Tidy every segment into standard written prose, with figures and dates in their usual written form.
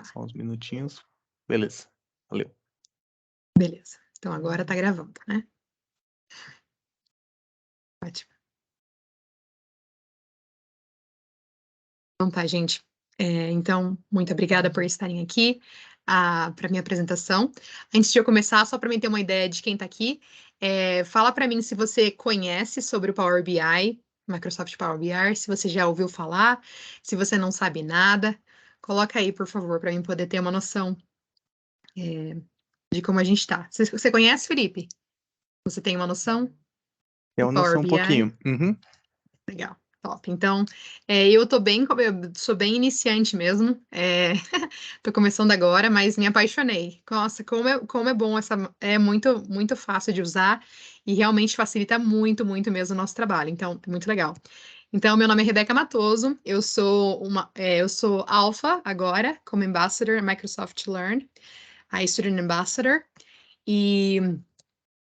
Só uns minutinhos. Beleza, valeu. Beleza. Então agora tá gravando, né? Ótimo. Então tá, gente. Então, muito obrigada por estarem aqui para minha apresentação. Antes de eu começar, só para mim ter uma ideia de quem está aqui, fala para mim se você conhece sobre o Power BI, Microsoft Power BI, se você já ouviu falar, se você não sabe nada, coloca aí, por favor, para mim poder ter uma noção de como a gente está. Você conhece, Felipe? Você tem uma noção Tem do uma Power noção um BI? pouquinho. Uhum. Legal, top. Então, eu sou bem iniciante mesmo. Tô começando agora, mas me apaixonei. Nossa, como é bom é muito, muito fácil de usar e realmente facilita muito, muito mesmo o nosso trabalho. Então, é muito legal. Então, meu nome é Rebeca Matoso, eu sou Alpha agora, como Ambassador Microsoft Learn, a Student Ambassador, e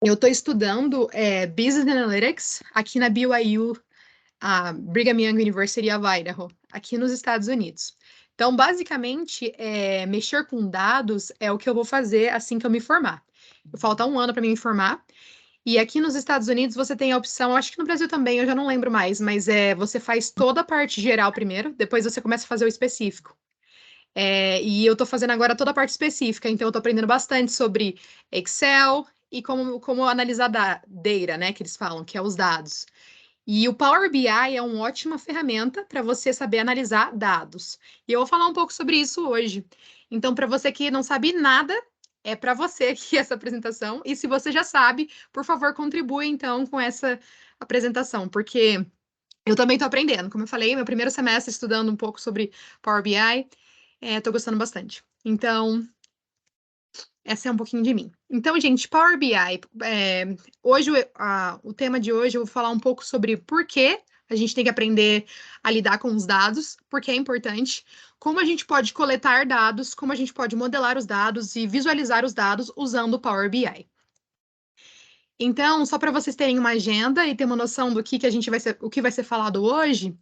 eu estou estudando Business Analytics aqui na BYU, a Brigham Young University of Idaho, aqui nos Estados Unidos. Então, basicamente, mexer com dados é o que eu vou fazer assim que eu me formar. Falta um ano para me formar. E aqui nos Estados Unidos você tem a opção, acho que no Brasil também, eu já não lembro mais, mas você faz toda a parte geral primeiro, depois você começa a fazer o específico. E eu estou fazendo agora toda a parte específica, então eu estou aprendendo bastante sobre Excel e como analisar data, né, que eles falam, que é os dados. E o Power BI é uma ótima ferramenta para você saber analisar dados. E eu vou falar um pouco sobre isso hoje. Então, para você que não sabe nada, é para você aqui essa apresentação. E se você já sabe, por favor, contribua então com essa apresentação, porque eu também estou aprendendo. Como eu falei, meu primeiro semestre estudando um pouco sobre Power BI, estou gostando bastante. Então, essa é um pouquinho de mim. Então, gente, Power BI. Hoje, o tema de hoje eu vou falar um pouco sobre por que a gente tem que aprender a lidar com os dados, porque é importante, como a gente pode coletar dados, como a gente pode modelar os dados e visualizar os dados usando o Power BI. Então, só para vocês terem uma agenda e ter uma noção do que a gente o que vai ser falado hoje,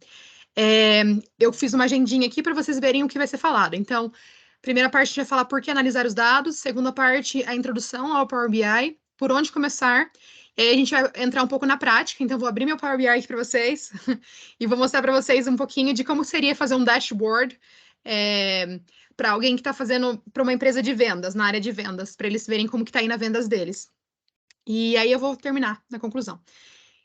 eu fiz uma agendinha aqui para vocês verem o que vai ser falado. Então, primeira parte a gente vai falar por que analisar os dados, segunda parte, a introdução ao Power BI, por onde começar. E aí a gente vai entrar um pouco na prática, então vou abrir meu Power BI aqui para vocês e vou mostrar para vocês um pouquinho de como seria fazer um dashboard para alguém que está fazendo para uma empresa de vendas, na área de vendas, para eles verem como que está indo as vendas deles. E aí eu vou terminar na conclusão.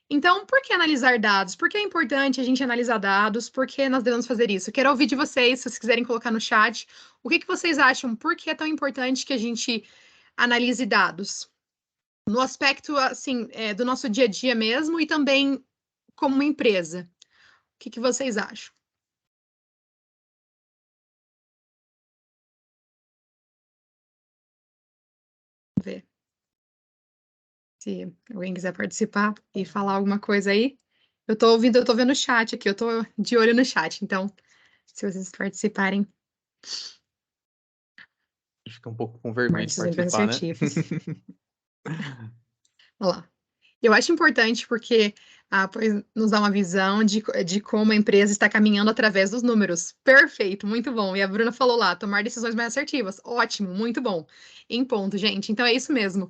Então, por que analisar dados? Por que é importante a gente analisar dados? Por que nós devemos fazer isso? Quero ouvir de vocês, se vocês quiserem colocar no chat, o que vocês acham? Por que é tão importante que a gente analise dados? No aspecto, assim, do nosso dia a dia mesmo e também como uma empresa. O que vocês acham? Vamos ver. Se alguém quiser participar e falar alguma coisa aí. Eu tô vendo o chat aqui, eu tô de olho no chat, então, se vocês participarem. Fica um pouco com vergonha de Sempre participar, né? assertivos. Olha lá. Eu acho importante porque pois nos dá uma visão de como a empresa está caminhando através dos números. Perfeito, muito bom. E a Bruna falou lá, tomar decisões mais assertivas. Ótimo, muito bom. Em ponto, gente. Então é isso mesmo.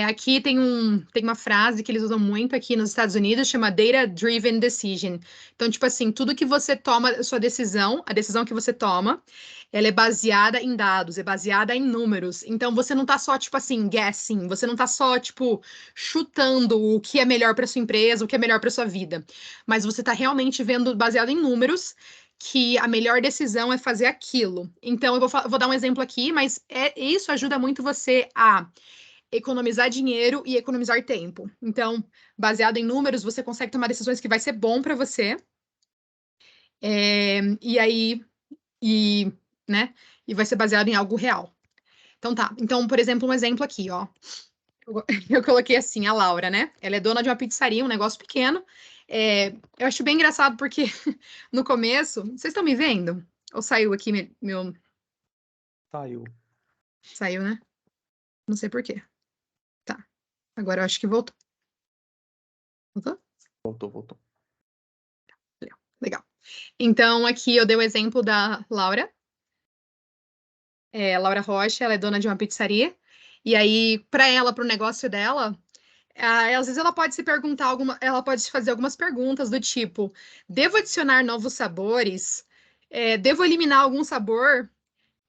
Aqui tem uma frase que eles usam muito aqui nos Estados Unidos, chama Data Driven Decision. Então, tipo assim, tudo que você toma, sua decisão, a decisão que você toma, ela é baseada em dados, é baseada em números. Então, você não tá só, tipo assim, guessing, você não tá só, tipo, chutando o que é melhor para sua empresa, o que é melhor para sua vida, mas você está realmente vendo baseado em números que a melhor decisão é fazer aquilo. Então, eu vou dar um exemplo aqui, mas isso ajuda muito você a economizar dinheiro e economizar tempo. Então, baseado em números, você consegue tomar decisões que vai ser bom para você. E aí, né? E vai ser baseado em algo real. Então tá. Então, por exemplo, um exemplo aqui, ó. Eu coloquei assim, a Laura, né? Ela é dona de uma pizzaria, um negócio pequeno. Eu acho bem engraçado porque no começo, vocês estão me vendo? Ou saiu aqui meu. Saiu. Saiu, né? Não sei por quê. Tá. Agora eu acho que voltou. Voltou? Voltou. Legal. Então, aqui eu dei o exemplo da Laura. Laura Rocha, ela é dona de uma pizzaria. E aí, para ela, para o negócio dela, às vezes ela pode se perguntar ela pode se fazer algumas perguntas do tipo: devo adicionar novos sabores? Devo eliminar algum sabor?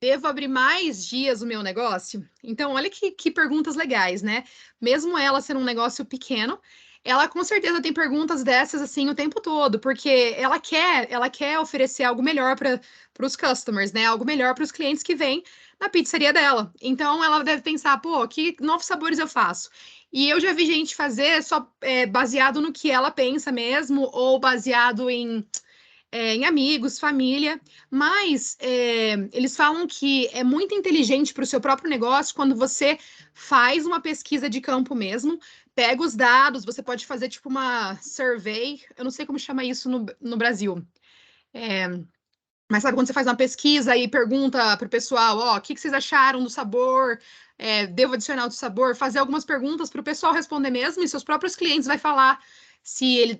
Devo abrir mais dias o meu negócio? Então, olha que perguntas legais, né? Mesmo ela sendo um negócio pequeno, ela com certeza tem perguntas dessas assim o tempo todo, porque ela quer oferecer algo melhor para os customers, né? Algo melhor para os clientes que vêm na pizzaria dela. Então, ela deve pensar, pô, que novos sabores eu faço? E eu já vi gente fazer só baseado no que ela pensa mesmo, ou baseado em amigos, família, mas eles falam que é muito inteligente para o seu próprio negócio quando você faz uma pesquisa de campo mesmo, pega os dados, você pode fazer tipo uma survey, eu não sei como chama isso no Brasil. É, mas sabe quando você faz uma pesquisa e pergunta para o pessoal, ó, o que vocês acharam do sabor? Devo adicionar outro sabor? Fazer algumas perguntas para o pessoal responder mesmo, e seus próprios clientes vai falar se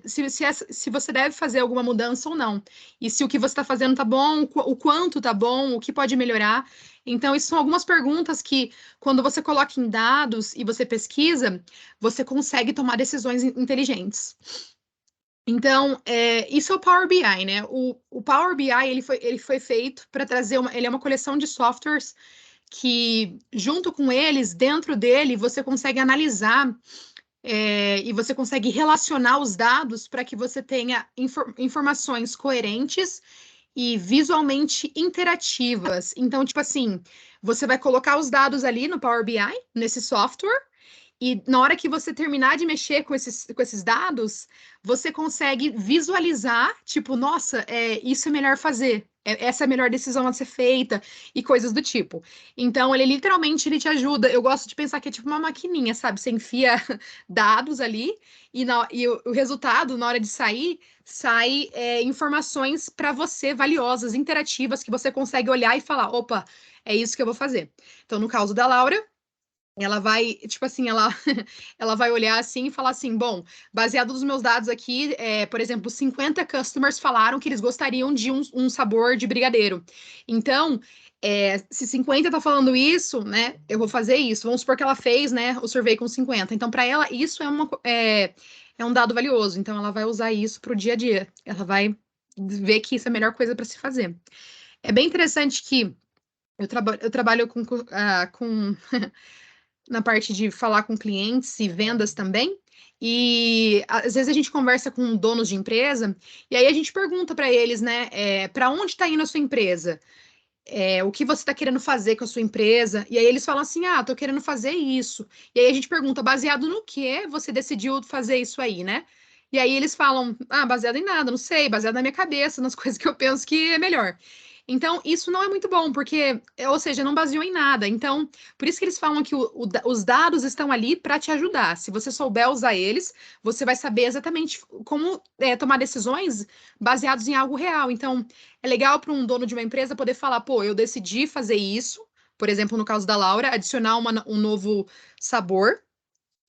você deve fazer alguma mudança ou não. E se o que você está fazendo tá bom, o quanto tá bom, o que pode melhorar. Então, isso são algumas perguntas que, quando você coloca em dados e você pesquisa, você consegue tomar decisões inteligentes. Então, isso é o Power BI, né? O Power BI ele foi feito para trazer ele é uma coleção de softwares que, junto com eles, dentro dele, você consegue analisar e você consegue relacionar os dados para que você tenha informações coerentes e visualmente interativas. Então, tipo assim, você vai colocar os dados ali no Power BI, nesse software. E na hora que você terminar de mexer com esses dados, você consegue visualizar, tipo, nossa, isso é melhor fazer, essa é a melhor decisão a ser feita, e coisas do tipo. Então, ele literalmente ele te ajuda. Eu gosto de pensar que é tipo uma maquininha, sabe? Você enfia dados ali, e o resultado, na hora de sair, sai informações para você valiosas, interativas, que você consegue olhar e falar: opa, é isso que eu vou fazer. Então, no caso da Laura. Ela vai, tipo assim, ela vai olhar assim e falar assim: bom, baseado nos meus dados aqui, por exemplo, 50 customers falaram que eles gostariam de um sabor de brigadeiro. Então, se 50 tá falando isso, né, eu vou fazer isso. Vamos supor que ela fez, né, o survey com 50. Então, para ela, isso é um dado valioso. Então, ela vai usar isso pro dia a dia. Ela vai ver que isso é a melhor coisa para se fazer. É bem interessante que eu trabalho com na parte de falar com clientes e vendas também. E às vezes a gente conversa com donos de empresa e aí a gente pergunta para eles, né, para onde está indo a sua empresa? O que você está querendo fazer com a sua empresa? E aí eles falam assim, estou querendo fazer isso. E aí a gente pergunta, baseado no que você decidiu fazer isso aí, né? E aí eles falam, baseado em nada, não sei, baseado na minha cabeça, nas coisas que eu penso que é melhor. Então, isso não é muito bom, porque, ou seja, não baseou em nada. Então, por isso que eles falam que os dados estão ali para te ajudar. Se você souber usar eles, você vai saber exatamente como tomar decisões baseadas em algo real. Então, é legal para um dono de uma empresa poder falar, pô, eu decidi fazer isso, por exemplo, no caso da Laura, adicionar um novo sabor,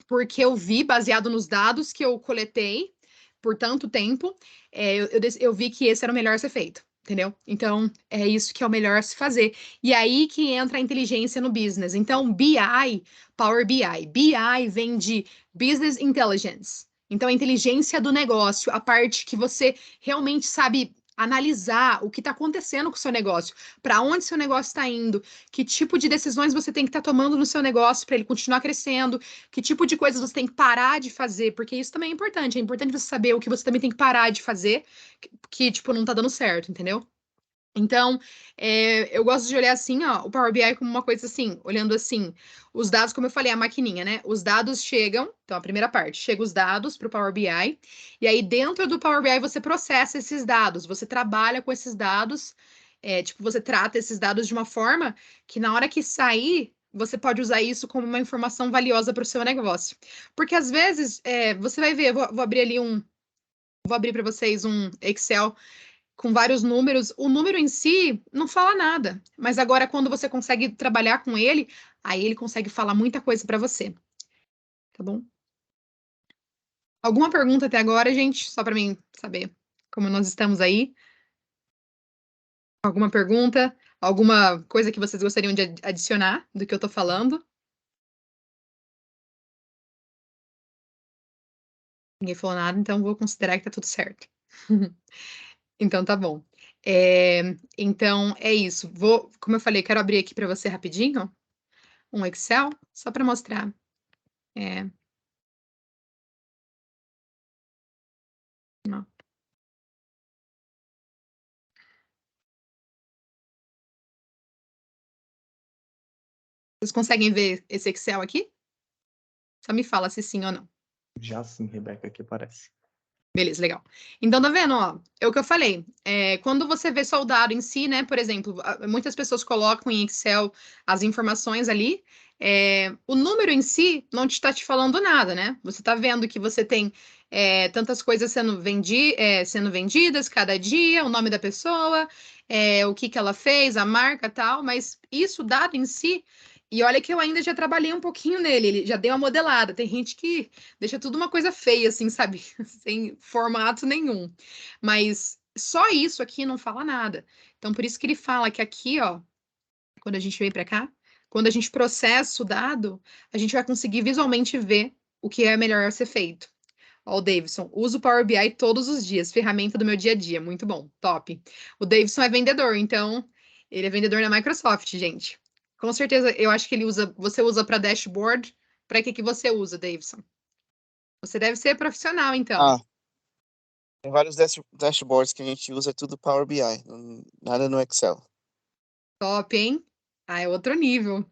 porque eu vi, baseado nos dados que eu coletei por tanto tempo, eu vi que esse era o melhor a ser feito. Entendeu? Então, é isso que é o melhor a se fazer. E aí que entra a inteligência no business. Então, BI, Power BI. BI vem de Business Intelligence. Então, a inteligência do negócio, a parte que você realmente sabe analisar o que está acontecendo com o seu negócio, para onde seu negócio está indo, que tipo de decisões você tem que estar tomando no seu negócio para ele continuar crescendo, que tipo de coisas você tem que parar de fazer, porque isso também é importante. É importante você saber o que você também tem que parar de fazer, que tipo, não tá dando certo, entendeu? Então, eu gosto de olhar assim, ó, o Power BI como uma coisa assim, olhando assim, os dados, como eu falei, a maquininha, né? Os dados chegam, então a primeira parte, chega os dados para o Power BI, e aí dentro do Power BI você processa esses dados, você trabalha com esses dados, tipo, você trata esses dados de uma forma que na hora que sair, você pode usar isso como uma informação valiosa para o seu negócio. Porque às vezes, você vai ver, vou abrir ali vou abrir para vocês um Excel com vários números, o número em si não fala nada, mas agora quando você consegue trabalhar com ele, aí ele consegue falar muita coisa para você, tá bom? Alguma pergunta até agora, gente? Só para mim saber como nós estamos aí. Alguma pergunta? Alguma coisa que vocês gostariam de adicionar do que eu tô falando? Ninguém falou nada, então vou considerar que tá tudo certo. Então tá bom. Então é isso. Como eu falei, quero abrir aqui para você rapidinho um Excel, só para mostrar. Não. Vocês conseguem ver esse Excel aqui? Só me fala se sim ou não. Já sim, Rebeca, aqui aparece. Beleza, legal. Então, tá vendo, ó? É o que eu falei. Quando você vê só o dado em si, né? Por exemplo, muitas pessoas colocam em Excel as informações ali. O número em si não está te falando nada, né? Você tá vendo que você tem tantas coisas sendo vendidas cada dia, o nome da pessoa, o que ela fez, a marca tal, mas isso, o dado em si. E olha que eu ainda já trabalhei um pouquinho nele, ele já deu uma modelada. Tem gente que deixa tudo uma coisa feia, assim, sabe? Sem formato nenhum. Mas só isso aqui não fala nada. Então, por isso que ele fala que aqui, ó, quando a gente vem para cá, quando a gente processa o dado, a gente vai conseguir visualmente ver o que é melhor a ser feito. Ó, o Davidson, uso o Power BI todos os dias, ferramenta do meu dia a dia. Muito bom, top. O Davidson é vendedor, então ele é vendedor na Microsoft, gente. Com certeza, eu acho que você usa para dashboard. Para que você usa, Davidson? Você deve ser profissional, então. Ah, tem vários dashboards que a gente usa, tudo Power BI, nada no Excel. Top, hein? Ah, é outro nível.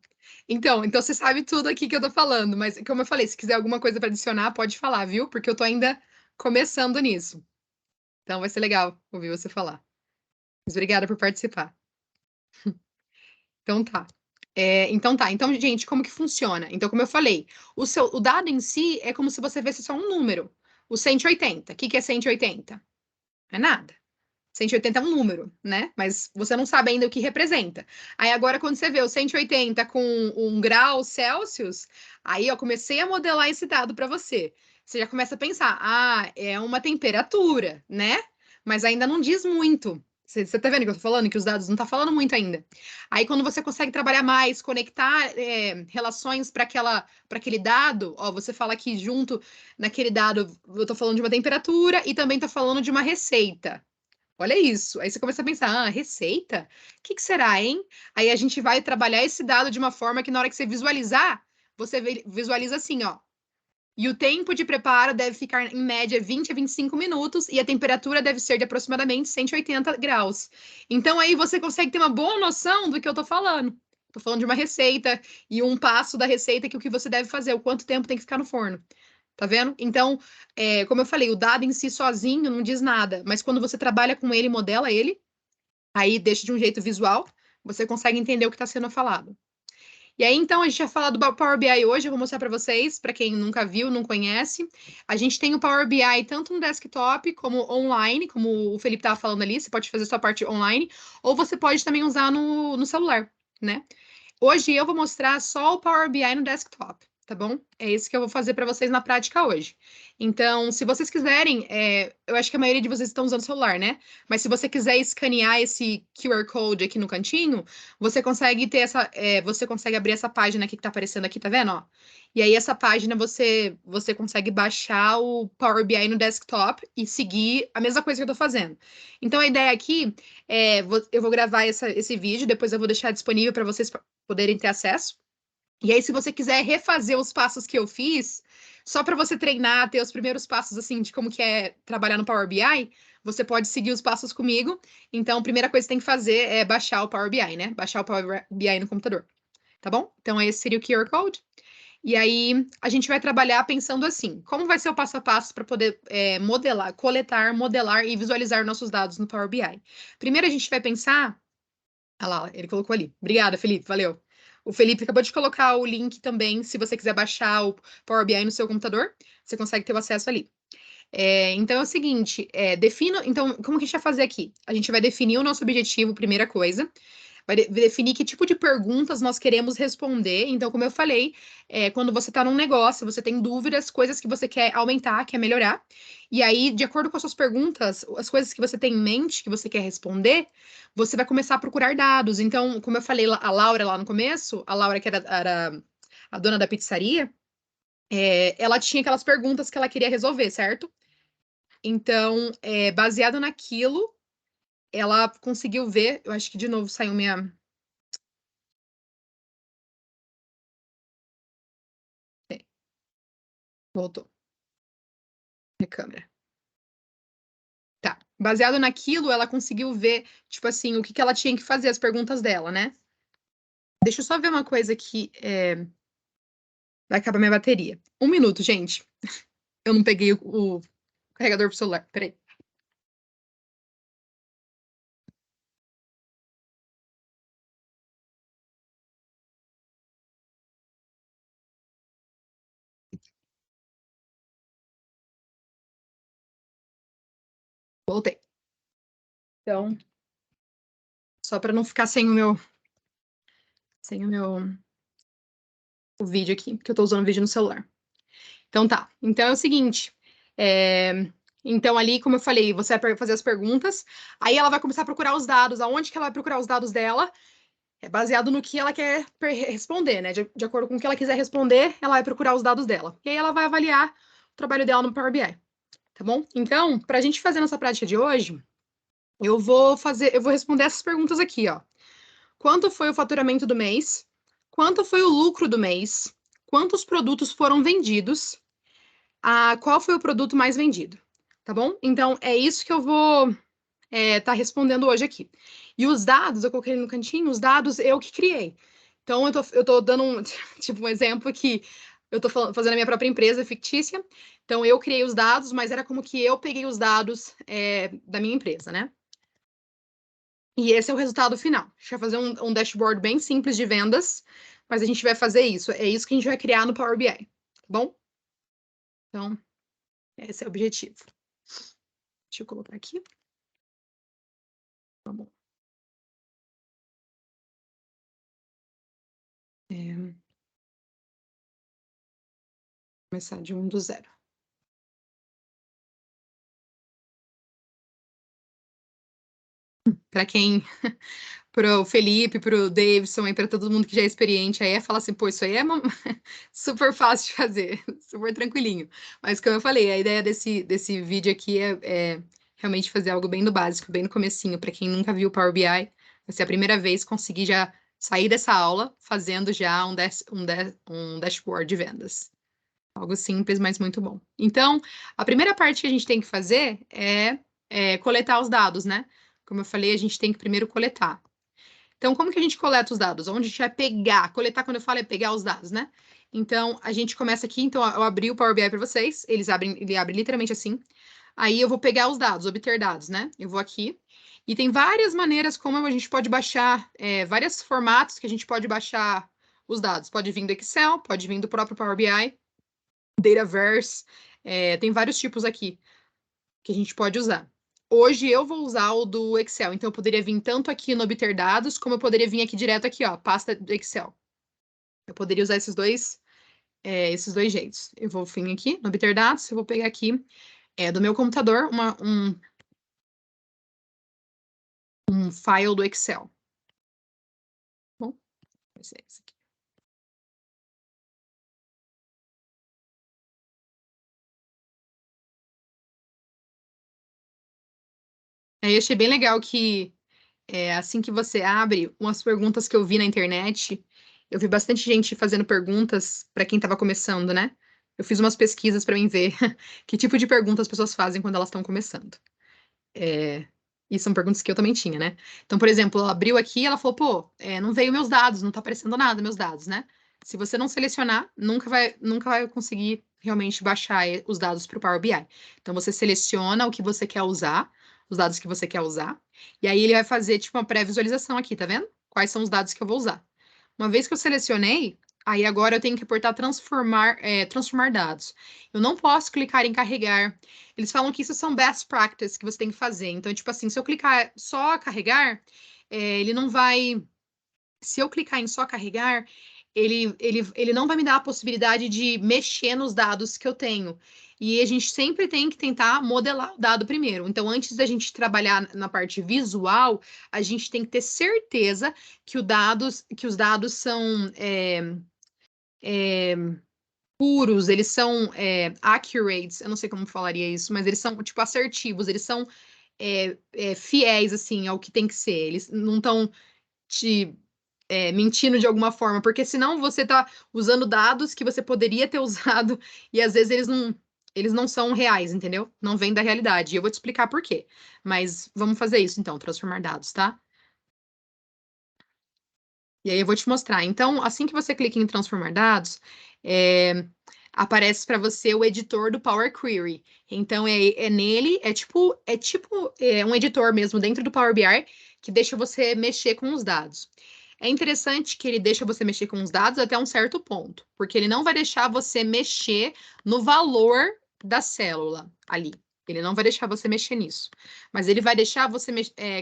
Então você sabe tudo aqui que eu tô falando, mas como eu falei, se quiser alguma coisa para adicionar, pode falar, viu? Porque eu tô ainda começando nisso. Então vai ser legal ouvir você falar. Mas obrigada por participar. Então tá. Então, gente, como que funciona? Então, como eu falei, o dado em si é como se você visse só um número. O 180. O que que é 180? É nada. 180 é um número, né? Mas você não sabe ainda o que representa. Aí agora, quando você vê o 180 com 1 grau Celsius, aí eu comecei a modelar esse dado para você. Você já começa a pensar, é uma temperatura, né? Mas ainda não diz muito. Você tá vendo que eu tô falando? Que os dados não tá falando muito ainda. Aí, quando você consegue trabalhar mais, conectar relações para aquele dado, ó, você fala aqui junto naquele dado, eu tô falando de uma temperatura e também tô falando de uma receita. Olha isso. Aí você começa a pensar, receita? O que será, hein? Aí a gente vai trabalhar esse dado de uma forma que na hora que você visualizar, você visualiza assim, ó. E o tempo de preparo deve ficar em média 20 a 25 minutos e a temperatura deve ser de aproximadamente 180 graus. Então aí você consegue ter uma boa noção do que eu tô falando. Tô falando de uma receita e um passo da receita que o que você deve fazer, o quanto tempo tem que ficar no forno. Tá vendo? Então, como eu falei, o dado em si sozinho não diz nada, mas quando você trabalha com ele, modela ele, aí deixa de um jeito visual, você consegue entender o que está sendo falado. E aí, então, a gente vai falar do Power BI hoje, eu vou mostrar para vocês, para quem nunca viu, não conhece. A gente tem o Power BI tanto no desktop como online, como o Felipe estava falando ali, você pode fazer sua parte online, ou você pode também usar no celular, né? Hoje eu vou mostrar só o Power BI no desktop, tá bom? É isso que eu vou fazer para vocês na prática hoje. Então, se vocês quiserem, eu acho que a maioria de vocês estão usando celular, né? Mas se você quiser escanear esse QR Code aqui no cantinho, você consegue você consegue abrir essa página aqui que tá aparecendo aqui, tá vendo? Ó? E aí essa página você consegue baixar o Power BI no desktop e seguir a mesma coisa que eu tô fazendo. Então a ideia aqui eu vou gravar esse vídeo, depois eu vou deixar disponível para vocês poderem ter acesso. E aí, se você quiser refazer os passos que eu fiz, só para você treinar, ter os primeiros passos assim de como que é trabalhar no Power BI, você pode seguir os passos comigo. Então, a primeira coisa que você tem que fazer é baixar o Power BI, né? Baixar o Power BI no computador. Tá bom? Então, esse seria o QR Code. E aí, a gente vai trabalhar pensando assim: como vai ser o passo a passo para poder modelar, coletar, modelar e visualizar nossos dados no Power BI? Primeiro, a gente vai pensar. Ah lá, ele colocou ali. Obrigada, Felipe, valeu. O Felipe acabou de colocar o link também, se você quiser baixar o Power BI no seu computador, você consegue ter o acesso ali. Então é o seguinte, então como que a gente vai fazer aqui? A gente vai definir o nosso objetivo, primeira coisa. vai definir que tipo de perguntas nós queremos responder. Então, como eu falei, quando você está num negócio, você tem dúvidas, coisas que você quer aumentar, quer melhorar. E aí, de acordo com as suas perguntas, as coisas que você tem em mente, que você quer responder, você vai começar a procurar dados. Então, como eu falei, a Laura lá no começo, a Laura que era a dona da pizzaria, ela tinha aquelas perguntas que ela queria resolver, certo? Então, baseado naquilo, ela conseguiu ver. Eu acho que de novo saiu minha. Voltou. Minha câmera. Tá. Baseado naquilo, ela conseguiu ver, tipo assim, o que ela tinha que fazer, as perguntas dela, né? Deixa eu só ver uma coisa aqui. Vai acabar minha bateria. 1 minuto, gente. Eu não peguei o carregador pro celular. Peraí. Voltei. Então, só para não ficar sem o vídeo aqui, porque eu tô usando o vídeo no celular. Então tá. Então é o seguinte. Então ali, como eu falei, você vai fazer as perguntas, aí ela vai começar a procurar os dados. Aonde que ela vai procurar os dados dela? É baseado no que ela quer responder, né? De acordo com o que ela quiser responder, ela vai procurar os dados dela. E aí ela vai avaliar o trabalho dela no Power BI. Tá bom? Então, para a gente fazer nossa prática de hoje, eu vou responder essas perguntas aqui, ó. Quanto foi o faturamento do mês? Quanto foi o lucro do mês? Quantos produtos foram vendidos? Qual foi o produto mais vendido? Tá bom? Então, é isso que eu vou tá respondendo hoje aqui. E os dados, eu coloquei no cantinho, os dados eu que criei. Então, eu tô dando um exemplo aqui. Eu tô fazendo a minha própria empresa fictícia. Então, eu criei os dados, mas era como que eu peguei os dados da minha empresa, né? E esse é o resultado final. A gente vai fazer um dashboard bem simples de vendas, mas a gente vai fazer isso. É isso que a gente vai criar no Power BI, tá bom? Então, esse é o objetivo. Deixa eu colocar aqui. Tá bom. Começar de 1 do 0. Para quem, pro Felipe, pro Davidson e para todo mundo que já é experiente aí, falar assim, pô, isso aí é super fácil de fazer, super tranquilinho. Mas como eu falei, a ideia desse vídeo aqui é realmente fazer algo bem do básico, bem no comecinho, para quem nunca viu o Power BI, vai ser a primeira vez conseguir já sair dessa aula fazendo já um dashboard de vendas. Algo simples, mas muito bom. Então, a primeira parte que a gente tem que fazer é coletar os dados, né? Como eu falei, a gente tem que primeiro coletar. Então, como que a gente coleta os dados? Onde a gente vai pegar? Coletar, quando eu falo, é pegar os dados, né? Então, a gente começa aqui. Então, eu abri o Power BI para vocês. Ele abre literalmente assim. Aí, eu vou pegar os dados, obter dados, né? Eu vou aqui. E tem várias maneiras como a gente pode baixar, vários formatos que a gente pode baixar os dados. Pode vir do Excel, pode vir do próprio Power BI, Dataverse. Tem vários tipos aqui que a gente pode usar. Hoje eu vou usar o do Excel, então eu poderia vir tanto aqui no obter dados, como eu poderia vir aqui direto aqui, ó, pasta do Excel. Eu poderia usar esses dois jeitos. Eu vou vir aqui no obter dados, eu vou pegar aqui do meu computador um file do Excel. Bom, vai ser esse aqui. Aí eu achei bem legal que assim que você abre, umas perguntas que eu vi na internet, eu vi bastante gente fazendo perguntas para quem estava começando, né? Eu fiz umas pesquisas para mim ver que tipo de perguntas as pessoas fazem quando elas estão começando. E são perguntas que eu também tinha, né? Então, por exemplo, ela abriu aqui e ela falou, pô, não veio meus dados, não tá aparecendo nada meus dados, né? Se você não selecionar, nunca vai conseguir realmente baixar os dados para o Power BI. Então, você seleciona o que você quer usar, os dados que você quer usar, e aí ele vai fazer, tipo, uma pré-visualização aqui, tá vendo? Quais são os dados que eu vou usar. Uma vez que eu selecionei, aí agora eu tenho que apertar transformar dados. Eu não posso clicar em carregar. Eles falam que isso são best practices que você tem que fazer. Então, tipo assim, se eu clicar só carregar, ele não vai se eu clicar em só carregar, ele não vai me dar a possibilidade de mexer nos dados que eu tenho. E a gente sempre tem que tentar modelar o dado primeiro. Então, antes da gente trabalhar na parte visual, a gente tem que ter certeza que os dados são puros, eles são accurate, eu não sei como falaria isso, mas eles são, tipo, assertivos, eles são fiéis, assim, ao que tem que ser. Eles não estão te mentindo de alguma forma, porque senão você está usando dados que você poderia ter usado e às vezes eles não são reais, entendeu? Não vêm da realidade. E eu vou te explicar por quê. Mas vamos fazer isso então, transformar dados, tá? E aí eu vou te mostrar. Então, assim que você clica em transformar dados, aparece para você o editor do Power Query. Então, nele, é tipo um editor mesmo dentro do Power BI que deixa você mexer com os dados. É interessante que ele deixa você mexer com os dados até um certo ponto, porque ele não vai deixar você mexer no valor da célula ali. Ele não vai deixar você mexer nisso. Mas ele vai deixar você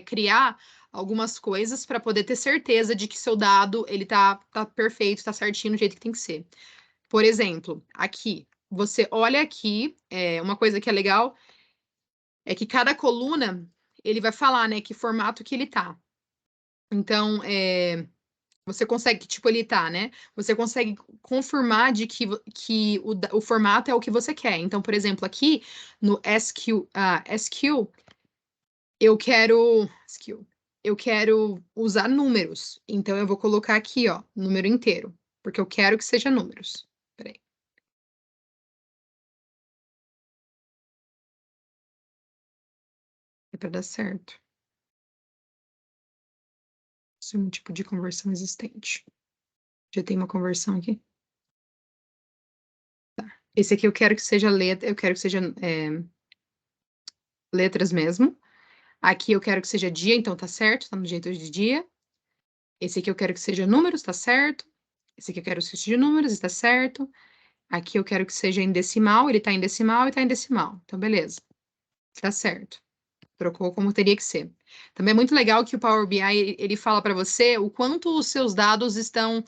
criar algumas coisas para poder ter certeza de que seu dado ele tá perfeito, tá certinho do jeito que tem que ser. Por exemplo, aqui, você olha aqui, uma coisa que é legal é que cada coluna ele vai falar, né, que formato que ele tá. Então, você consegue, tipo, ele tá, né? Você consegue confirmar de que o formato é o que você quer. Então, por exemplo, aqui no SQ, eu quero usar números. Então, eu vou colocar aqui, ó, número inteiro, porque eu quero que seja números. Peraí. É para dar certo. Isso é um tipo de conversão existente. Já tem uma conversão aqui? Tá. Esse aqui eu quero que seja letra, eu quero que seja letras mesmo. Aqui eu quero que seja dia, então tá certo, tá no jeito de dia. Esse aqui eu quero que seja números, tá certo. Esse aqui eu quero que seja números, está certo. Aqui eu quero que seja em decimal, ele tá em decimal e tá em decimal. Então, beleza. Tá certo. Trocou como teria que ser. Também é muito legal que o Power BI, ele fala para você o quanto os seus dados estão...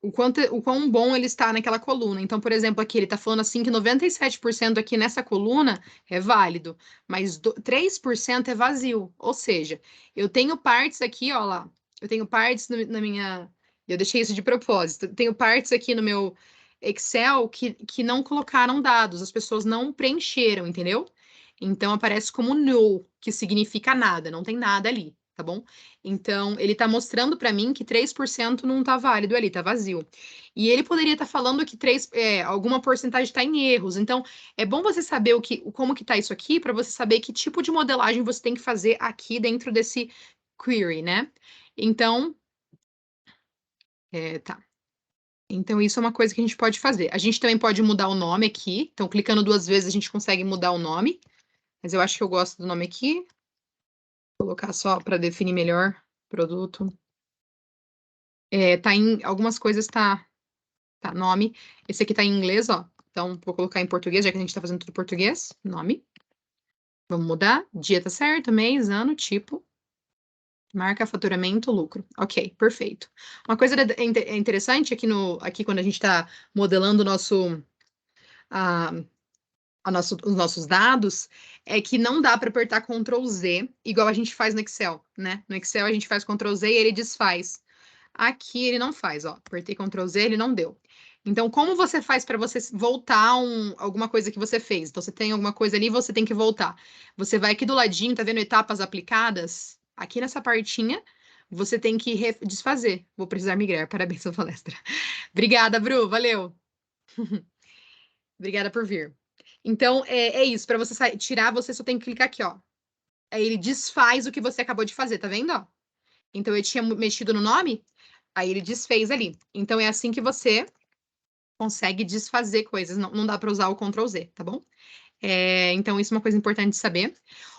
o quão bom ele está naquela coluna. Então, por exemplo, aqui ele está falando assim que 97% aqui nessa coluna é válido, mas 3% é vazio. Ou seja, eu tenho partes aqui, ó lá, eu tenho partes na minha... Eu deixei isso de propósito. Tenho partes aqui no meu Excel que não colocaram dados, as pessoas não preencheram, entendeu? Então aparece como null, que significa nada, não tem nada ali, tá bom? Então, ele está mostrando para mim que 3% não está válido ali, está vazio. E ele poderia estar falando que alguma porcentagem está em erros. Então, é bom você saber como que está isso aqui, para você saber que tipo de modelagem você tem que fazer aqui dentro desse query, né? Então, tá. Então, isso é uma coisa que a gente pode fazer. A gente também pode mudar o nome aqui. Então, clicando 2 vezes, a gente consegue mudar o nome. Mas eu acho que eu gosto do nome aqui. Vou colocar só para definir melhor produto. Tá em algumas coisas, tá nome. Esse aqui tá em inglês, ó. Então, vou colocar em português, já que a gente tá fazendo tudo em português. Nome. Vamos mudar. Dia tá certo, mês, ano, tipo. Marca, faturamento, lucro. Ok, perfeito. Uma coisa interessante aqui quando a gente está modelando os nossos dados, é que não dá para apertar Ctrl Z, igual a gente faz no Excel, né? No Excel a gente faz Ctrl Z e ele desfaz. Aqui ele não faz, ó. Apertei Ctrl Z, ele não deu. Então, como você faz para você voltar alguma coisa que você fez? Então, você tem alguma coisa ali, você tem que voltar. Você vai aqui do ladinho, tá vendo etapas aplicadas? Aqui nessa partinha, você tem que desfazer. Vou precisar migrar. Parabéns pela palestra. Obrigada, Bru. Valeu. Obrigada por vir. Então, é isso. Para você tirar, você só tem que clicar aqui, ó. Aí ele desfaz o que você acabou de fazer, tá vendo? Ó? Então, eu tinha mexido no nome, aí ele desfez ali. Então, é assim que você consegue desfazer coisas. Não dá para usar o Ctrl Z, tá bom? Então, isso é uma coisa importante de saber.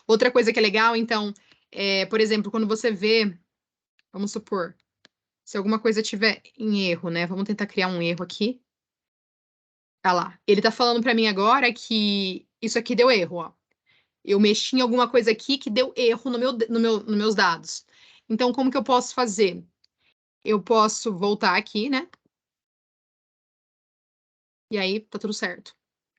Outra coisa que é legal, então, por exemplo, quando você vê, vamos supor, se alguma coisa tiver em erro, né? Vamos tentar criar um erro aqui. Olha lá. Ele tá falando para mim agora que isso aqui deu erro, ó. Eu mexi em alguma coisa aqui que deu erro nos meus dados. Então, como que eu posso fazer? Eu posso voltar aqui, né? E aí, tá tudo certo.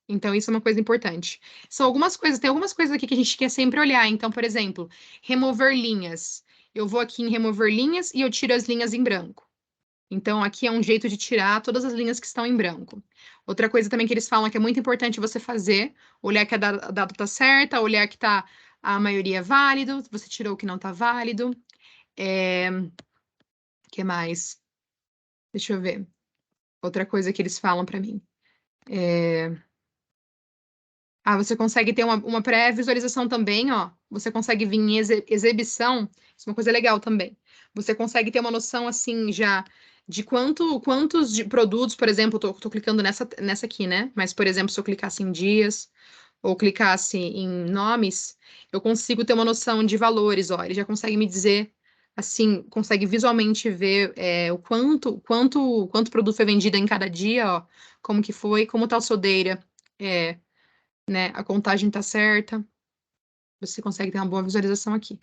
Então, isso é uma coisa importante. São algumas coisas, tem algumas coisas aqui que a gente quer sempre olhar. Então, por exemplo, remover linhas. Eu vou aqui em remover linhas e eu tiro as linhas em branco. Então, aqui é um jeito de tirar todas as linhas que estão em branco. Outra coisa também que eles falam que é muito importante você fazer, olhar que a data está certa, olhar que tá a maioria válido, você tirou o que não está válido. Que mais? Deixa eu ver. Outra coisa que eles falam para mim. Você consegue ter uma pré-visualização também, ó. Você consegue vir em exibição, isso é uma coisa legal também. Você consegue ter uma noção, assim, já de quantos de produtos, por exemplo, tô clicando nessa aqui, né? Mas, por exemplo, se eu clicasse em dias ou clicasse em nomes, eu consigo ter uma noção de valores, ó. Ele já consegue me dizer, assim, consegue visualmente ver o quanto produto foi vendido em cada dia, ó. Como que foi, como tá a soldeira, né? A contagem está certa, você consegue ter uma boa visualização aqui.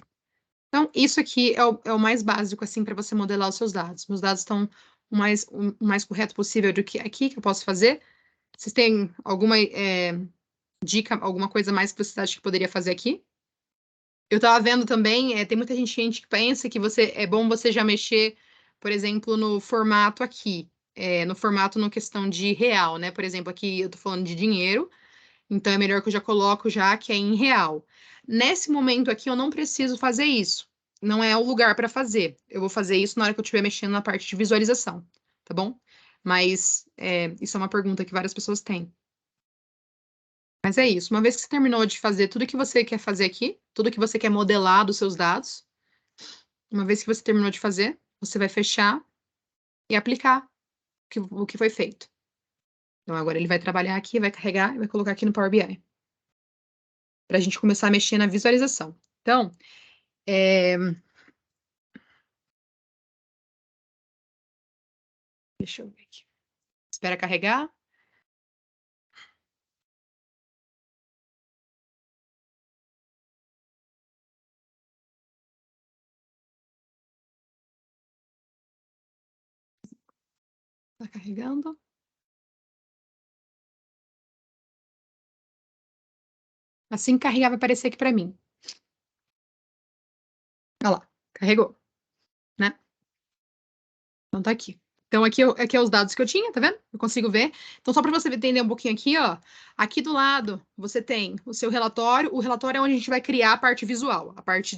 Então, isso aqui é o mais básico, assim, para você modelar os seus dados. Meus dados estão o mais correto possível do que aqui que eu posso fazer. Vocês têm alguma dica, alguma coisa mais que você acha que poderia fazer aqui? Eu estava vendo também, tem muita gente que pensa que é bom você já mexer, por exemplo, no formato aqui, no formato no questão de real, né? Por exemplo, aqui eu estou falando de dinheiro, então é melhor que eu já coloco já que é em real. Nesse momento aqui eu não preciso fazer isso. Não é o lugar para fazer. Eu vou fazer isso na hora que eu estiver mexendo na parte de visualização, tá bom? Mas isso é uma pergunta que várias pessoas têm. Mas é isso. Uma vez que você terminou de fazer tudo que você quer fazer aqui, tudo que você quer modelar dos seus dados, uma vez que você terminou de fazer, você vai fechar e aplicar o que foi feito. Então agora ele vai trabalhar aqui, vai carregar e vai colocar aqui no Power BI. Para a gente começar a mexer na visualização. Então, deixa eu ver aqui. Espera carregar. Tá carregando. Assim que carregar, vai aparecer aqui para mim. Olha lá, carregou, né? Então tá aqui. Então aqui é os dados que eu tinha, tá vendo? Eu consigo ver. Então só para você entender um pouquinho aqui, ó, aqui do lado você tem o seu relatório. O relatório é onde a gente vai criar a parte visual, a parte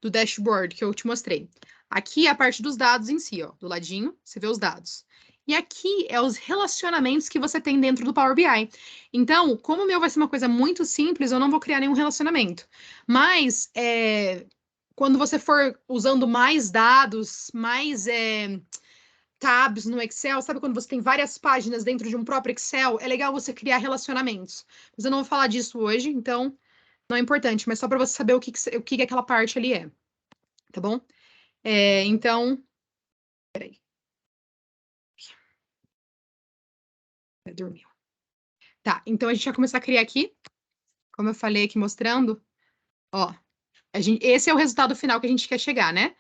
do dashboard que eu te mostrei. Aqui é a parte dos dados em si, ó, do ladinho, você vê os dados. E aqui é os relacionamentos que você tem dentro do Power BI. Então, como o meu vai ser uma coisa muito simples, eu não vou criar nenhum relacionamento. Mas quando você for usando mais dados, mais tabs no Excel, sabe quando você tem várias páginas dentro de um próprio Excel? É legal você criar relacionamentos. Mas eu não vou falar disso hoje, então não é importante, mas só para você saber o que aquela parte ali é, tá bom? Então, peraí. Dormiu. Tá, então a gente vai começar a criar aqui, como eu falei aqui mostrando, ó, esse é o resultado final que a gente quer chegar, né?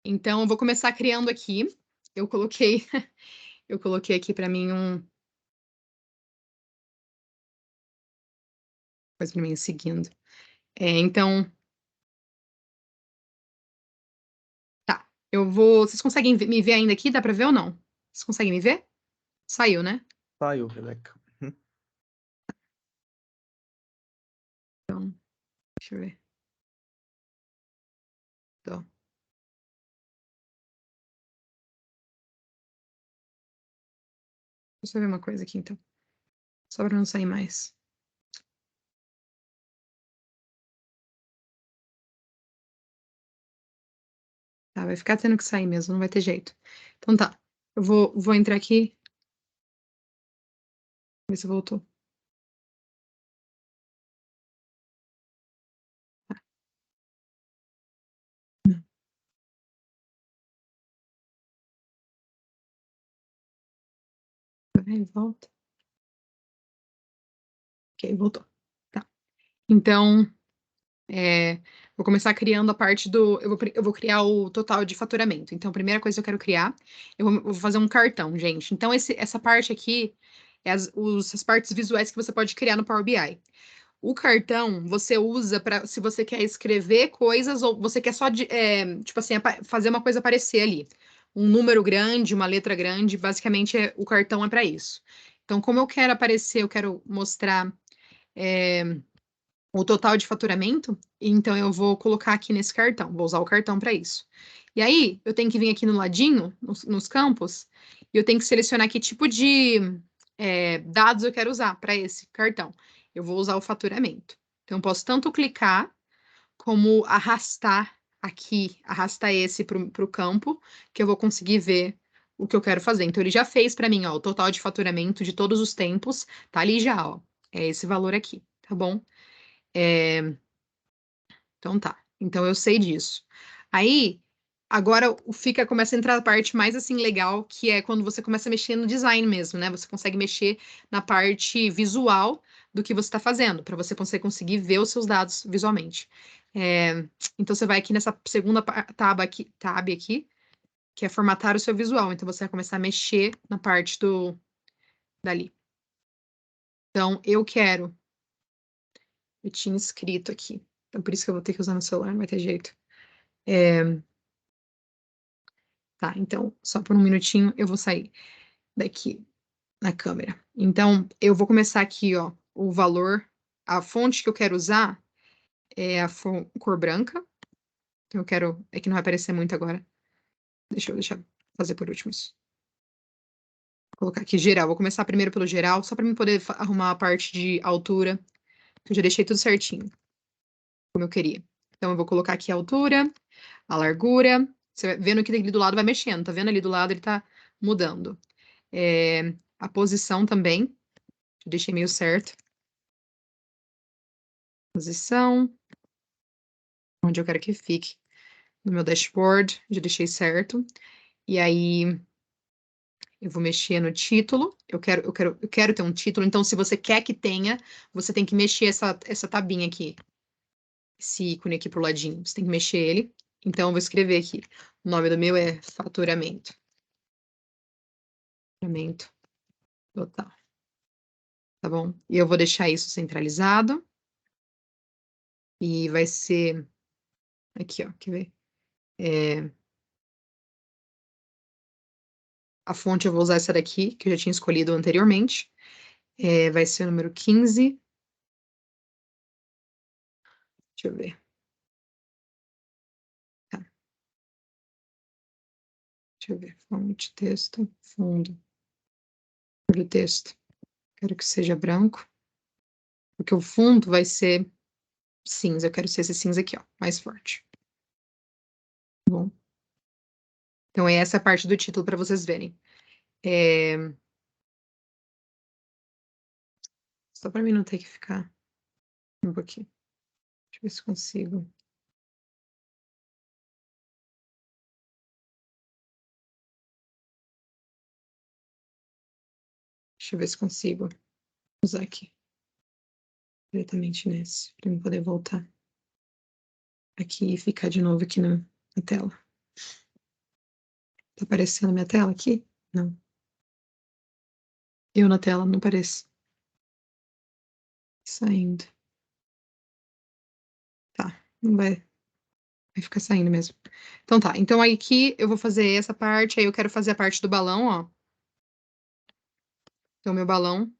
Então eu vou começar criando aqui. Eu coloquei, eu coloquei aqui para mim coisa para mim seguindo. Então, tá. Eu vou. Vocês conseguem me ver ainda aqui? Dá para ver ou não? Vocês conseguem me ver? Saiu, né? Saiu, Rebeca. Então, deixa eu ver. Então, deixa eu ver uma coisa aqui, então. Só para não sair mais. Tá, vai ficar tendo que sair mesmo, não vai ter jeito. Então tá. Eu vou entrar aqui. Ver se voltou. Não. Vai, volta. Ok, voltou. Tá. Então, Vou começar criando a parte do... Eu vou criar o total de faturamento. Então, a primeira coisa que eu quero criar, eu vou fazer um cartão, gente. Então, essa parte aqui é as partes visuais que você pode criar no Power BI. O cartão você usa para se você quer escrever coisas ou você quer só tipo assim, fazer uma coisa aparecer ali. Um número grande, uma letra grande, basicamente o cartão é para isso. Então, como eu quero aparecer, eu quero mostrar o total de faturamento, então eu vou colocar aqui nesse cartão, vou usar o cartão para isso. E aí, eu tenho que vir aqui no ladinho, nos campos, e eu tenho que selecionar que tipo de dados eu quero usar para esse cartão. Eu vou usar o faturamento. Então, eu posso tanto clicar, como arrastar aqui, arrastar esse para o campo, que eu vou conseguir ver o que eu quero fazer. Então, ele já fez para mim, ó, o total de faturamento de todos os tempos, tá ali já, ó. É esse valor aqui, tá bom? Então tá. Então eu sei disso. Aí, agora começa a entrar a parte mais assim legal, que é quando você começa a mexer no design mesmo, né? Você consegue mexer na parte visual do que você está fazendo, para você conseguir ver os seus dados visualmente. Então você vai aqui nessa segunda tab aqui, que é formatar o seu visual. Então você vai começar a mexer na parte dali. Então eu tinha escrito aqui. Então por isso que eu vou ter que usar no celular, não vai ter jeito. Tá, então, só por um minutinho eu vou sair daqui na câmera. Então, eu vou começar aqui, ó, o valor, a fonte que eu quero usar é a cor branca. Então, é que não vai aparecer muito agora. Deixa eu fazer por último isso. Vou colocar aqui geral. Vou começar primeiro pelo geral, só para mim poder arrumar a parte de altura. Eu já deixei tudo certinho, como eu queria. Então, eu vou colocar aqui a altura, a largura. Você vai vendo que ali do lado vai mexendo, tá vendo ali do lado ele tá mudando. A posição também, eu deixei meio certo. Posição, onde eu quero que fique. No meu dashboard, já deixei certo. E aí, eu vou mexer no título. Eu quero ter um título. Então, se você quer que tenha, você tem que mexer essa tabinha aqui. Esse ícone aqui pro ladinho. Você tem que mexer ele. Então, eu vou escrever aqui. O nome do meu é faturamento. Faturamento total. Tá bom? E eu vou deixar isso centralizado. E vai ser aqui, ó. Quer ver? A fonte eu vou usar essa daqui, que eu já tinha escolhido anteriormente. Vai ser o número 15. Deixa eu ver. Tá. Deixa eu ver. Fonte, texto, fundo. Cor do texto. Quero que seja branco. Porque o fundo vai ser cinza. Eu quero ser esse cinza aqui, ó. Mais forte. Tá bom? Então, é essa a parte do título para vocês verem. Só para mim não ter que ficar um pouquinho. Deixa eu ver se consigo. Deixa eu ver se consigo usar aqui. Diretamente nesse. Para eu poder voltar aqui e ficar de novo aqui na tela. Tá aparecendo a minha tela aqui? Não. Eu na tela não apareço. Saindo. Tá, não vai ficar saindo mesmo. Então tá, então aí aqui eu vou fazer essa parte, aí eu quero fazer a parte do balão, ó. Então, meu balão,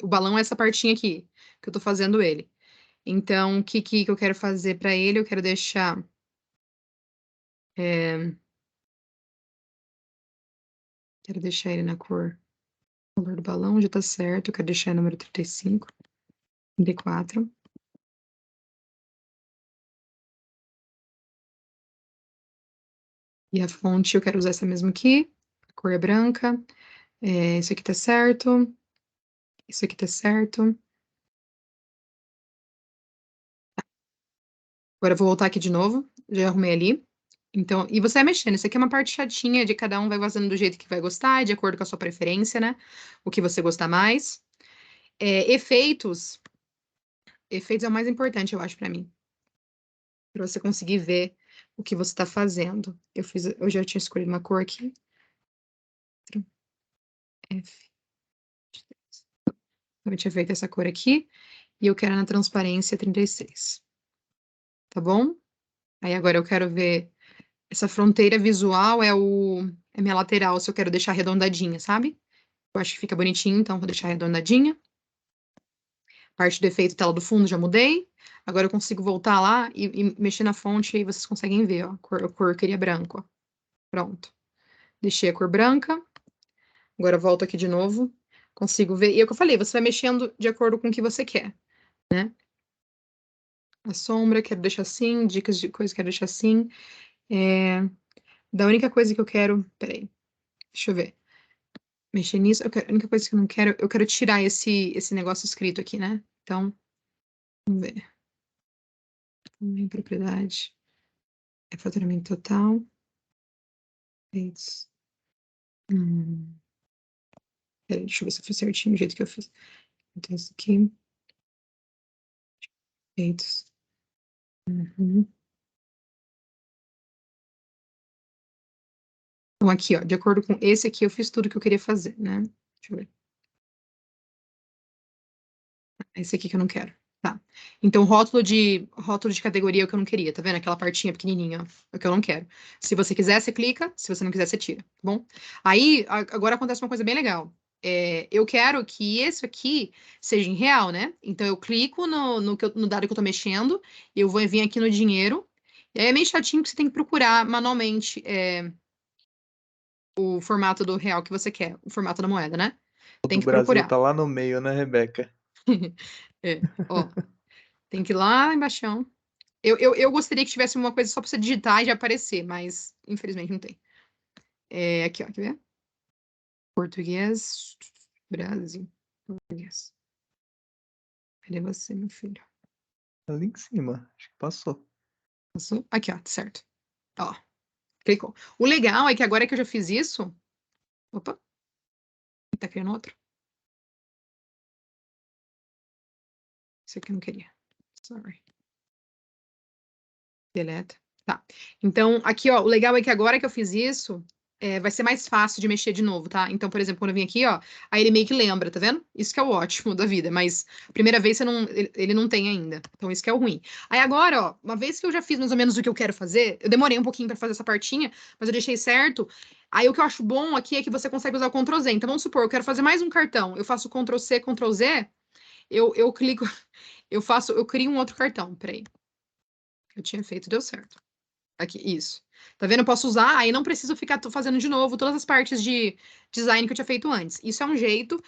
o balão é essa partinha aqui, que eu tô fazendo ele. Então, o que eu quero fazer pra ele? Eu quero deixar... Quero deixar ele na cor do balão, já tá certo. Eu quero deixar o número 35, 34. E a fonte eu quero usar essa mesma aqui. A cor é branca. Isso aqui tá certo. Isso aqui tá certo. Agora eu vou voltar aqui de novo. Já arrumei ali. Então, e você vai mexendo. Isso aqui é uma parte chatinha de cada um vai fazendo do jeito que vai gostar, de acordo com a sua preferência, né? O que você gostar mais. Efeitos. Efeitos é o mais importante, eu acho, pra mim. para você conseguir ver o que você está fazendo. Eu já tinha escolhido uma cor aqui. F. Eu tinha feito essa cor aqui, e eu quero na transparência 36. Tá bom? Aí agora eu quero ver essa fronteira visual é minha lateral, se eu quero deixar arredondadinha, sabe? Eu acho que fica bonitinho, então vou deixar arredondadinha. Parte do efeito tela do fundo já mudei. Agora eu consigo voltar lá e mexer na fonte e aí vocês conseguem ver, ó. A cor eu queria branco, ó. Pronto. Deixei a cor branca. Agora eu volto aqui de novo. Consigo ver. E é o que eu falei, você vai mexendo de acordo com o que você quer, né? A sombra, quero deixar assim. Dicas de coisa, quero deixar assim. Da única coisa que eu quero... Peraí. Deixa eu ver. Mexer nisso. A única coisa que eu não quero... Eu quero tirar esse negócio escrito aqui, né? Então, vamos ver. Minha propriedade. É faturamento total. Feitos. Peraí, deixa eu ver se eu fiz certinho o jeito que eu fiz. Então, isso aqui. Feitos. Então, aqui, ó, de acordo com esse aqui, eu fiz tudo que eu queria fazer, né? Deixa eu ver. Esse aqui que eu não quero. Tá. Então, rótulo de categoria é o que eu não queria, tá vendo? Aquela partinha pequenininha, ó, é o que eu não quero. Se você quiser, você clica. Se você não quiser, você tira, tá bom? Aí, agora acontece uma coisa bem legal. Eu quero que esse aqui seja em real, né? Então, eu clico no dado que eu tô mexendo, eu vou vir aqui no dinheiro, e aí é meio chatinho que você tem que procurar manualmente o formato do real que você quer, o formato da moeda, né? O Tem do que Brasil procurar. tá lá no meio, né, Rebeca? Ó, tem que ir lá embaixo. Eu gostaria que tivesse uma coisa só pra você digitar e já aparecer, mas infelizmente não tem. Aqui, ó, quer ver? Português, Brasil, português. Cadê você, meu filho? Ali em cima, acho que passou. Passou? Aqui, ó, certo. Ó, clicou. O legal é que agora que eu já fiz isso... Opa, tá criando outro. Isso aqui eu não queria. Sorry. Deleta. Tá. Então, aqui, ó, o legal é que agora que eu fiz isso, vai ser mais fácil de mexer de novo, tá? Então, por exemplo, quando eu vim aqui, ó, aí ele meio que lembra, tá vendo? Isso que é o ótimo da vida, mas a primeira vez ele não tem ainda. Então, isso que é o ruim. Aí agora, ó, uma vez que eu já fiz mais ou menos o que eu quero fazer, eu demorei um pouquinho pra fazer essa partinha, mas eu deixei certo. Aí o que eu acho bom aqui é que você consegue usar o Ctrl Z. Então, vamos supor, eu quero fazer mais um cartão. Eu faço Ctrl C, Ctrl Z, eu clico, eu crio um outro cartão. Peraí. Eu tinha feito, deu certo. Aqui, isso. Tá vendo? Eu posso usar, aí não preciso ficar fazendo de novo todas as partes de design que eu tinha feito antes. Isso é um jeito.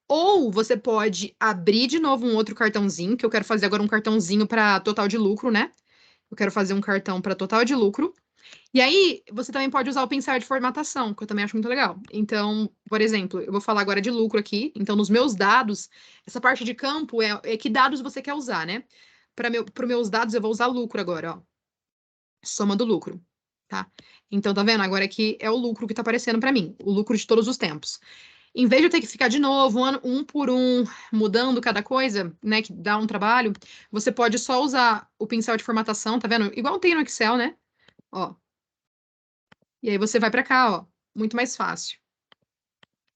Ou você pode abrir de novo um outro cartãozinho, que eu quero fazer agora um cartãozinho para total de lucro, né? Eu quero fazer um cartão para total de lucro. E aí, você também pode usar o pincel de formatação, que eu também acho muito legal. Então, por exemplo, eu vou falar agora de lucro aqui. Então, nos meus dados, essa parte de campo é que dados você quer usar, né? Para meus dados, eu vou usar lucro agora, ó. Soma do lucro, tá? Então, tá vendo? Agora aqui é o lucro que tá aparecendo para mim, o lucro de todos os tempos. Em vez de eu ter que ficar de novo, um por um, mudando cada coisa, né, que dá um trabalho, você pode só usar o pincel de formatação, tá vendo? Igual tem no Excel, né? Ó. E aí você vai para cá, ó. Muito mais fácil.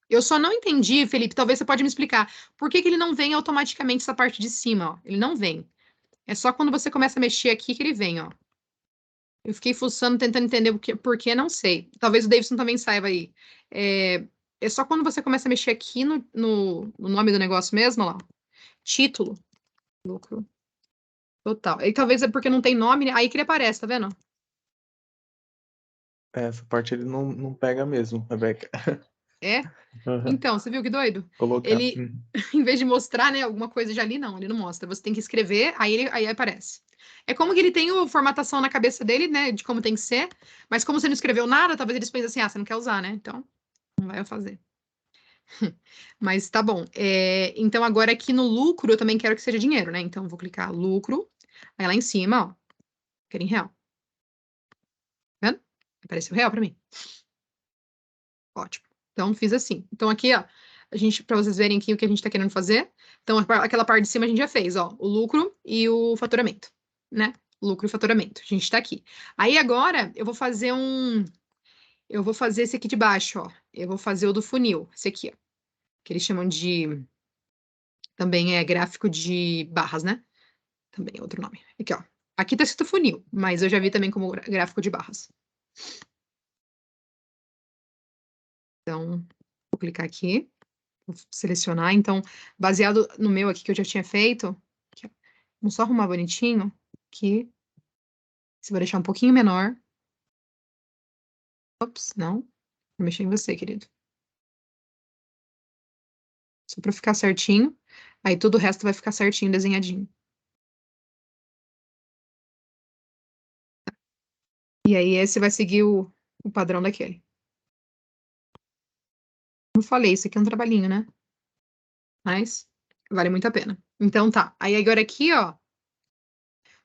Eu só não entendi, Felipe, talvez você pode me explicar, por que que ele não vem automaticamente essa parte de cima, ó? Ele não vem. É só quando você começa a mexer aqui que ele vem, ó. Eu fiquei fuçando, tentando entender por que, não sei. Talvez o Davidson também saiba aí. É só quando você começa a mexer aqui no nome do negócio mesmo, ó lá. Título. Lucro. Total. E talvez é porque não tem nome, né? Aí que ele aparece, tá vendo? Essa parte ele não pega mesmo, Rebeca. É? Uhum. Então, você viu que doido? Colocar. Ele, em vez de mostrar, né, alguma coisa já ali, não, ele não mostra. Você tem que escrever, aí aparece. É como que ele tem a formatação na cabeça dele, né, de como tem que ser, mas como você não escreveu nada, talvez eles pensem assim, você não quer usar, né? Então, não vai fazer. Mas tá bom. Então, agora aqui no lucro, eu também quero que seja dinheiro, né? Então, eu vou clicar lucro, aí lá em cima, ó, quero em real. Tá vendo? Apareceu real pra mim. Ótimo. Então, fiz assim. Então, aqui, ó, para vocês verem aqui o que a gente tá querendo fazer. Então, aquela parte de cima a gente já fez, ó, o lucro e o faturamento, né? lucro e faturamento. A gente está aqui. Aí agora eu vou fazer esse aqui de baixo, ó. Eu vou fazer o do funil, esse aqui, ó. Que eles chamam de... Também é gráfico de barras, né? Também é outro nome. Aqui, ó. Aqui tá escrito funil, mas eu já vi também como gráfico de barras. Então, vou clicar aqui. Vou selecionar. Então, baseado no meu aqui que eu já tinha feito, aqui, ó. Vamos só arrumar bonitinho. Aqui. Você vai deixar um pouquinho menor. Ops, não. Vou mexer em você, querido. Só para ficar certinho. Aí todo o resto vai ficar certinho, desenhadinho. E aí esse vai seguir o padrão daquele. Como eu falei, isso aqui é um trabalhinho, né? Mas vale muito a pena. Então tá. Aí agora aqui, ó,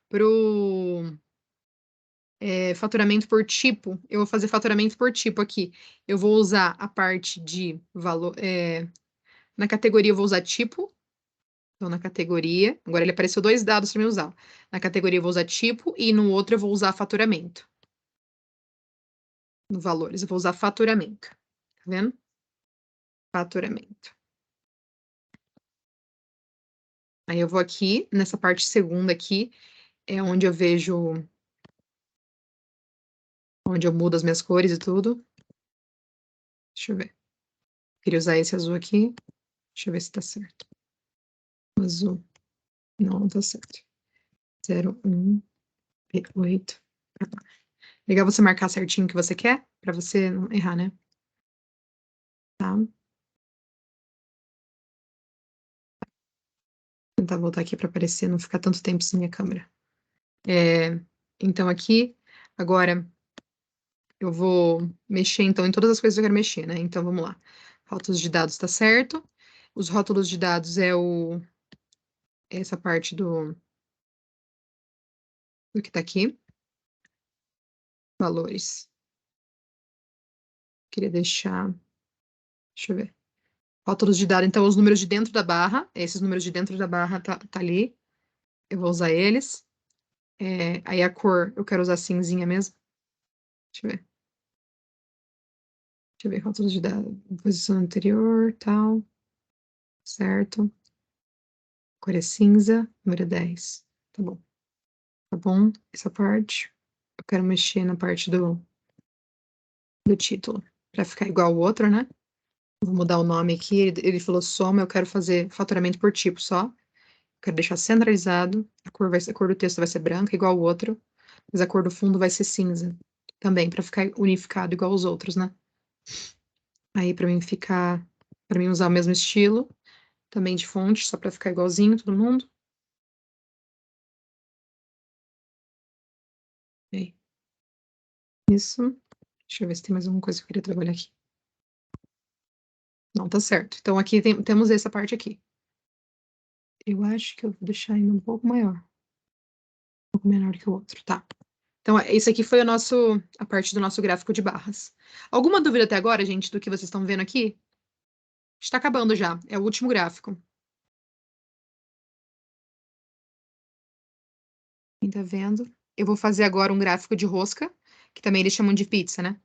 pro faturamento por tipo, eu vou fazer faturamento por tipo aqui. Eu vou usar a parte de valor. Na categoria eu vou usar tipo. Então, na categoria, agora ele apareceu 2 dados para me usar. Na categoria eu vou usar tipo e no outro eu vou usar faturamento. No valores, eu vou usar faturamento. Tá vendo? Faturamento. Aí eu vou aqui, nessa parte segunda aqui, é onde eu vejo, onde eu mudo as minhas cores e tudo. Deixa eu ver. Queria usar esse azul aqui. Deixa eu ver se tá certo. Azul. Não, não tá certo. 01, B8. Legal você marcar certinho o que você quer, pra você não errar, né? Tá. Vou tentar voltar aqui pra aparecer, não ficar tanto tempo sem minha câmera. Então aqui, agora eu vou mexer então em todas as coisas que eu quero mexer, né? Então vamos lá. Rótulos de dados tá certo. Os rótulos de dados é essa parte do que tá aqui. Valores. Queria deixar. Deixa eu ver. Rótulos de dados, então os números de dentro da barra. Esses números de dentro da barra tá ali. Eu vou usar eles. Aí a cor, eu quero usar cinzinha mesmo. Deixa eu ver. Deixa eu ver, rótulos de dados. Posição anterior, tal. Certo. Cor é cinza, número 10. Tá bom. Tá bom? Essa parte. Eu quero mexer na parte do título. Pra ficar igual o outro, né? Vou mudar o nome aqui. Ele falou soma, eu quero fazer faturamento por tipo só. Quero deixar centralizado. A cor do texto vai ser branca, igual o outro. Mas a cor do fundo vai ser cinza. Também, pra ficar unificado igual os outros, né? Aí, pra mim usar o mesmo estilo. Também de fonte, só pra ficar igualzinho todo mundo. Aí. Isso. Deixa eu ver se tem mais alguma coisa que eu queria trabalhar aqui. Não, tá certo. Então, aqui temos essa parte aqui. Eu acho que eu vou deixar ainda um pouco maior. Um pouco menor que o outro, tá. Então, esse aqui foi a parte do nosso gráfico de barras. Alguma dúvida até agora, gente, do que vocês estão vendo aqui? Está acabando já. É o último gráfico. Quem tá vendo? Eu vou fazer agora um gráfico de rosca, que também eles chamam de pizza, né?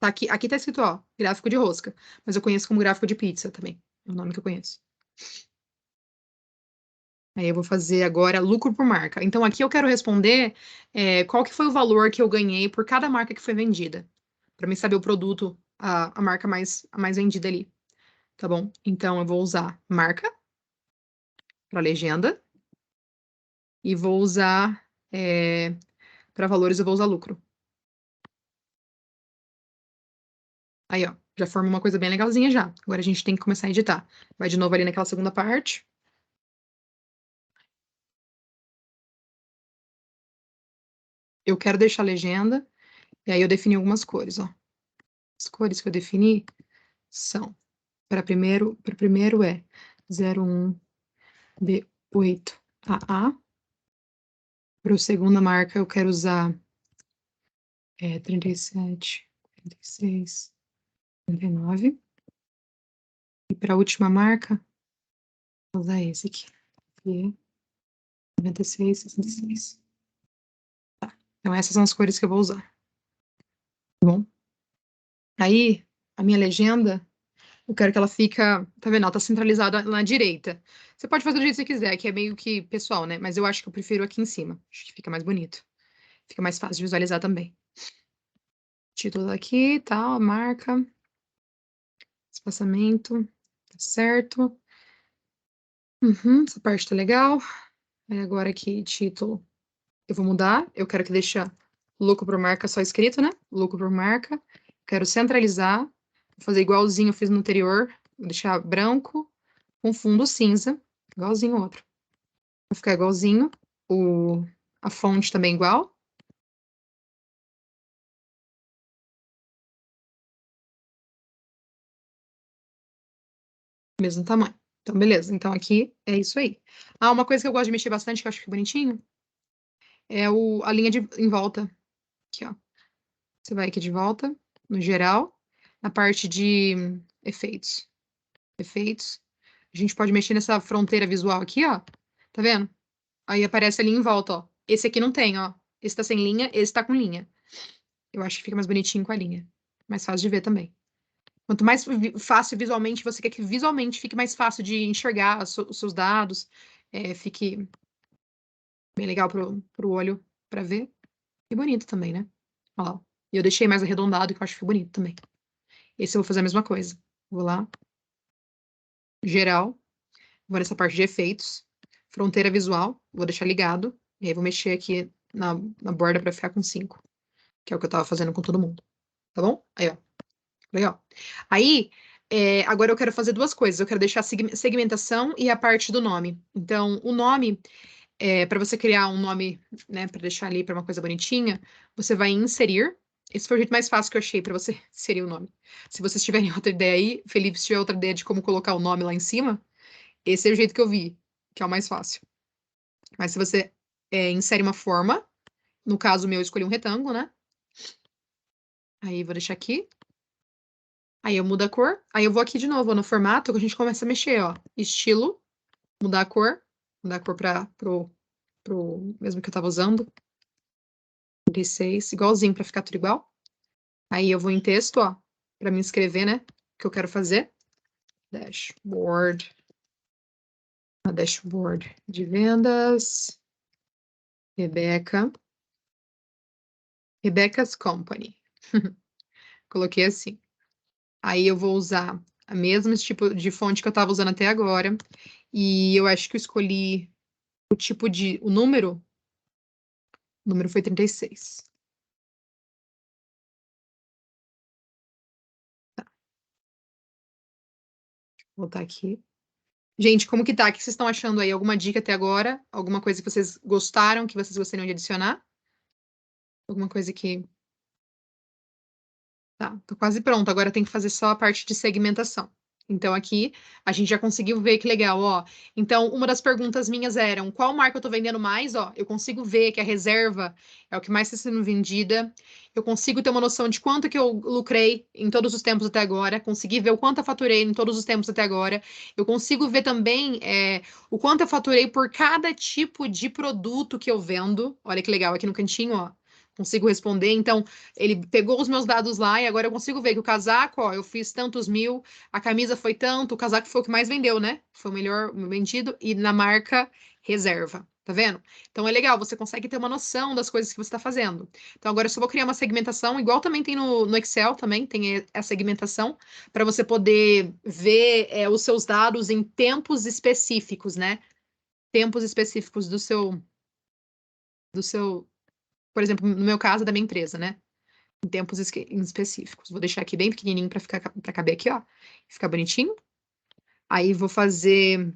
Tá aqui tá escrito, ó, gráfico de rosca. Mas eu conheço como gráfico de pizza também. É o nome que eu conheço. Aí eu vou fazer agora lucro por marca. Então aqui eu quero responder qual que foi o valor que eu ganhei por cada marca que foi vendida. Para mim saber o produto, a marca a mais vendida ali. Tá bom? Então eu vou usar marca para legenda. E vou usar para valores, eu vou usar lucro. Aí, ó, já forma uma coisa bem legalzinha já. Agora a gente tem que começar a editar. Vai de novo ali naquela segunda parte. Eu quero deixar a legenda. E aí eu defini algumas cores, ó. As cores que eu defini são, para primeiro é 01 B8 AA. Para a segunda marca eu quero usar 37, 46, 39. E para a última marca, vou usar esse aqui, que é 96, 66. Então, essas são as cores que eu vou usar. Tá bom? Aí, a minha legenda, eu quero que ela fica, tá vendo? Ela tá centralizada na direita. Você pode fazer do jeito que você quiser, que é meio que pessoal, né? Mas eu acho que eu prefiro aqui em cima. Acho que fica mais bonito. Fica mais fácil de visualizar também. Título aqui, tal, a marca. Espaçamento. Tá certo. Essa parte tá legal. Aí agora aqui, título. Eu vou mudar. Eu quero que deixe lucro por marca só escrito, né? Lucro por marca. Quero centralizar. Vou fazer igualzinho eu fiz no anterior. Vou deixar branco com fundo cinza. Igualzinho o outro. Vai ficar igualzinho. A fonte também igual. Mesmo tamanho. Então, beleza. Então, aqui é isso aí. Ah, uma coisa que eu gosto de mexer bastante, que eu acho que fica bonitinho, é a linha em volta. Aqui, ó. Você vai aqui de volta, no geral, na parte de efeitos. Efeitos. A gente pode mexer nessa fronteira visual aqui, ó. Tá vendo? Aí aparece ali em volta, ó. Esse aqui não tem, ó. Esse tá sem linha, esse tá com linha. Eu acho que fica mais bonitinho com a linha. Mais fácil de ver também. Quanto mais fácil visualmente, você quer que visualmente fique mais fácil de enxergar os seus dados, fique bem legal pro olho pra ver. E bonito também, né? Olha lá. E eu deixei mais arredondado, que eu acho que fica bonito também. Esse eu vou fazer a mesma coisa. Vou lá, geral, vou nessa parte de efeitos, fronteira visual, vou deixar ligado, e aí vou mexer aqui na borda pra ficar com 5, que é o que eu tava fazendo com todo mundo. Tá bom? Aí, ó. Legal. Aí, agora eu quero fazer duas coisas. Eu quero deixar a segmentação e a parte do nome. Então, o nome, para você criar um nome, né, para deixar ali para uma coisa bonitinha, você vai em inserir. Esse foi o jeito mais fácil que eu achei para você inserir o nome. Se vocês tiverem outra ideia aí, Felipe, se tiver outra ideia de como colocar o nome lá em cima, esse é o jeito que eu vi, que é o mais fácil. Mas se você insere uma forma, no caso o meu, eu escolhi um retângulo, né? Aí vou deixar aqui. Aí eu mudo a cor. Aí eu vou aqui de novo, ó, no formato, que a gente começa a mexer, ó. Estilo, mudar a cor. Mudar a cor pro mesmo que eu tava usando. 36, igualzinho, pra ficar tudo igual. Aí eu vou em texto, ó, pra me inscrever, né? O que eu quero fazer. Dashboard. A dashboard de vendas. Rebeca. Rebecca's Company. Coloquei assim. Aí eu vou usar a mesma tipo de fonte que eu tava usando até agora. E eu acho que eu escolhi o tipo de. O número foi 36. Tá, vou voltar aqui. Gente, como que tá? O que vocês estão achando aí? Alguma dica até agora? Alguma coisa que vocês gostaram, que vocês gostariam de adicionar? Alguma coisa que. Tá, tô quase pronto. Agora tem que fazer só a parte de segmentação. Então, aqui a gente já conseguiu ver que legal, ó. Então, uma das perguntas minhas eram: qual marca eu tô vendendo mais? Ó, eu consigo ver que a reserva é o que mais está sendo vendida. Eu consigo ter uma noção de quanto que eu lucrei em todos os tempos até agora. Consegui ver o quanto eu faturei em todos os tempos até agora. Eu consigo ver também o quanto eu faturei por cada tipo de produto que eu vendo. Olha que legal, aqui no cantinho, ó. Consigo responder. Então, ele pegou os meus dados lá e agora eu consigo ver que o casaco, ó, eu fiz tantos mil, a camisa foi tanto, o casaco foi o que mais vendeu, né? Foi o melhor vendido e na marca reserva. Tá vendo? Então é legal, você consegue ter uma noção das coisas que você está fazendo. Então agora eu só vou criar uma segmentação, igual também tem no Excel, também tem a segmentação, para você poder ver os seus dados em tempos específicos, né? Tempos específicos do seu, por exemplo, no meu caso, da minha empresa, né? Em tempos específicos. Vou deixar aqui bem pequenininho para caber aqui, ó. Ficar bonitinho. Aí vou fazer.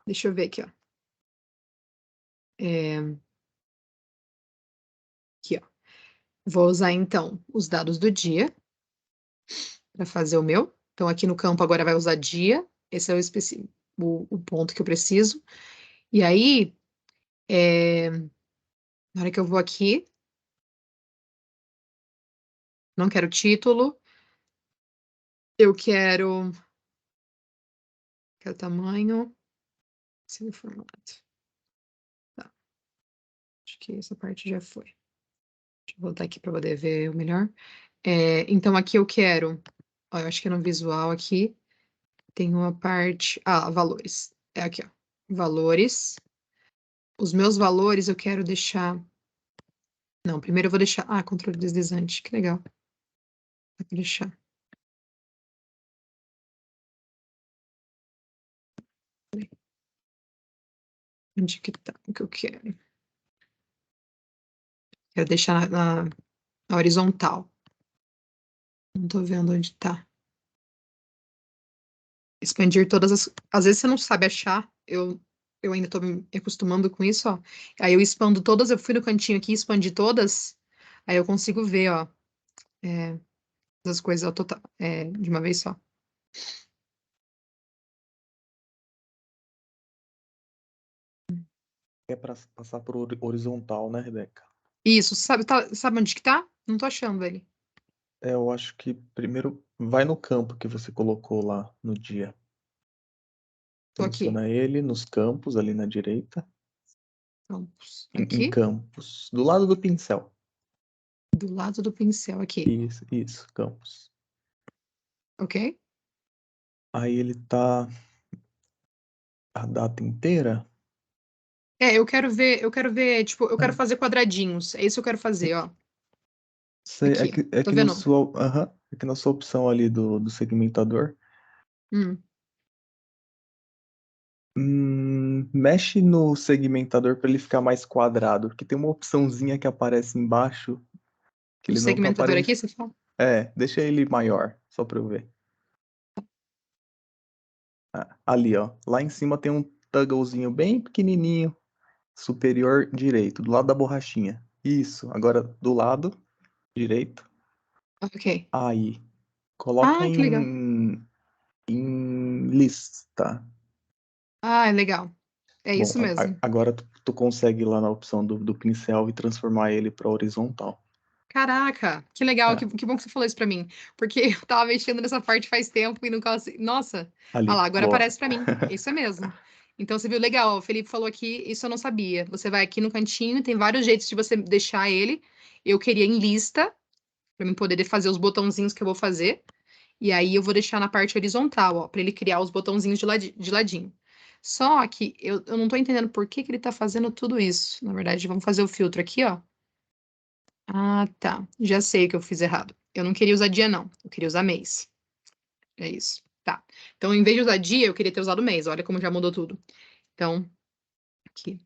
Deixa eu ver aqui, ó. Aqui, ó. Vou usar então os dados do dia para fazer o meu. Então, aqui no campo agora vai usar dia. Esse é o ponto que eu preciso. E aí, na hora que eu vou aqui, não quero título, eu quero tamanho, esse formato. Tá. Acho que essa parte já foi. Deixa eu voltar aqui para poder ver o melhor. Então, aqui eu quero... Ó, eu acho que no visual aqui tem uma parte... valores. É aqui, ó. Valores. Os meus valores eu quero deixar... Não, primeiro eu vou deixar... controle deslizante. Que legal. Dá pra deixar. Onde que tá o que eu quero? Quero deixar na horizontal. Não tô vendo onde tá. Expandir todas as... Às vezes você não sabe achar. Eu ainda tô me acostumando com isso, ó. Aí eu expando todas. Eu fui no cantinho aqui, expandi todas. Aí eu consigo ver, ó. As coisas ao total, de uma vez só. É pra passar por horizontal, né, Rebeca? Isso, sabe onde que tá? Não tô achando ele. Eu acho que primeiro vai no campo que você colocou lá no dia. Tô aqui. Seleciona ele nos campos, ali na direita. Campos. Em Aqui, campos. Do lado do pincel. do lado do pincel, aqui. Isso, campos. Ok? Aí ele tá a data inteira. Eu quero ver, tipo, eu quero fazer quadradinhos. É isso que eu quero fazer, ó. É Aqui, que, é tô que no vendo? sua, é que na sua opção ali do segmentador, Hum. mexe no segmentador para ele ficar mais quadrado, porque tem uma opçãozinha que aparece embaixo que Do ele não tá segmentador aqui, aparecendo. você fala? Deixa ele maior, só para eu ver. Ali, ó. Lá em cima tem um togglezinho bem pequenininho, superior direito, do lado da borrachinha. Isso. Agora do lado direito. Ok. Aí. Coloca Que legal. em lista. É legal. É Bom, isso mesmo. agora tu consegue ir lá na opção do pincel e transformar ele para horizontal. Caraca, que legal, É, que bom que você falou isso pra mim. Porque eu tava mexendo nessa parte faz tempo e não consegui. Nossa, olha lá, ali, agora boa. aparece pra mim. Isso é mesmo. Então você viu, legal, o Felipe falou aqui, isso eu não sabia. Você vai aqui no cantinho, tem vários jeitos de você deixar ele. Eu queria em lista, pra mim poder fazer os botãozinhos que eu vou fazer. E aí eu vou deixar na parte horizontal, ó, pra ele criar os botãozinhos de ladinho. Só que eu não tô entendendo por que que ele tá fazendo tudo isso. Na verdade, vamos fazer o filtro aqui, ó. Tá. Já sei o que eu fiz errado. Eu não queria usar dia, não. Eu queria usar mês. É isso. Tá. Então, em vez de usar dia, eu queria ter usado mês. Olha como já mudou tudo. Então, aqui.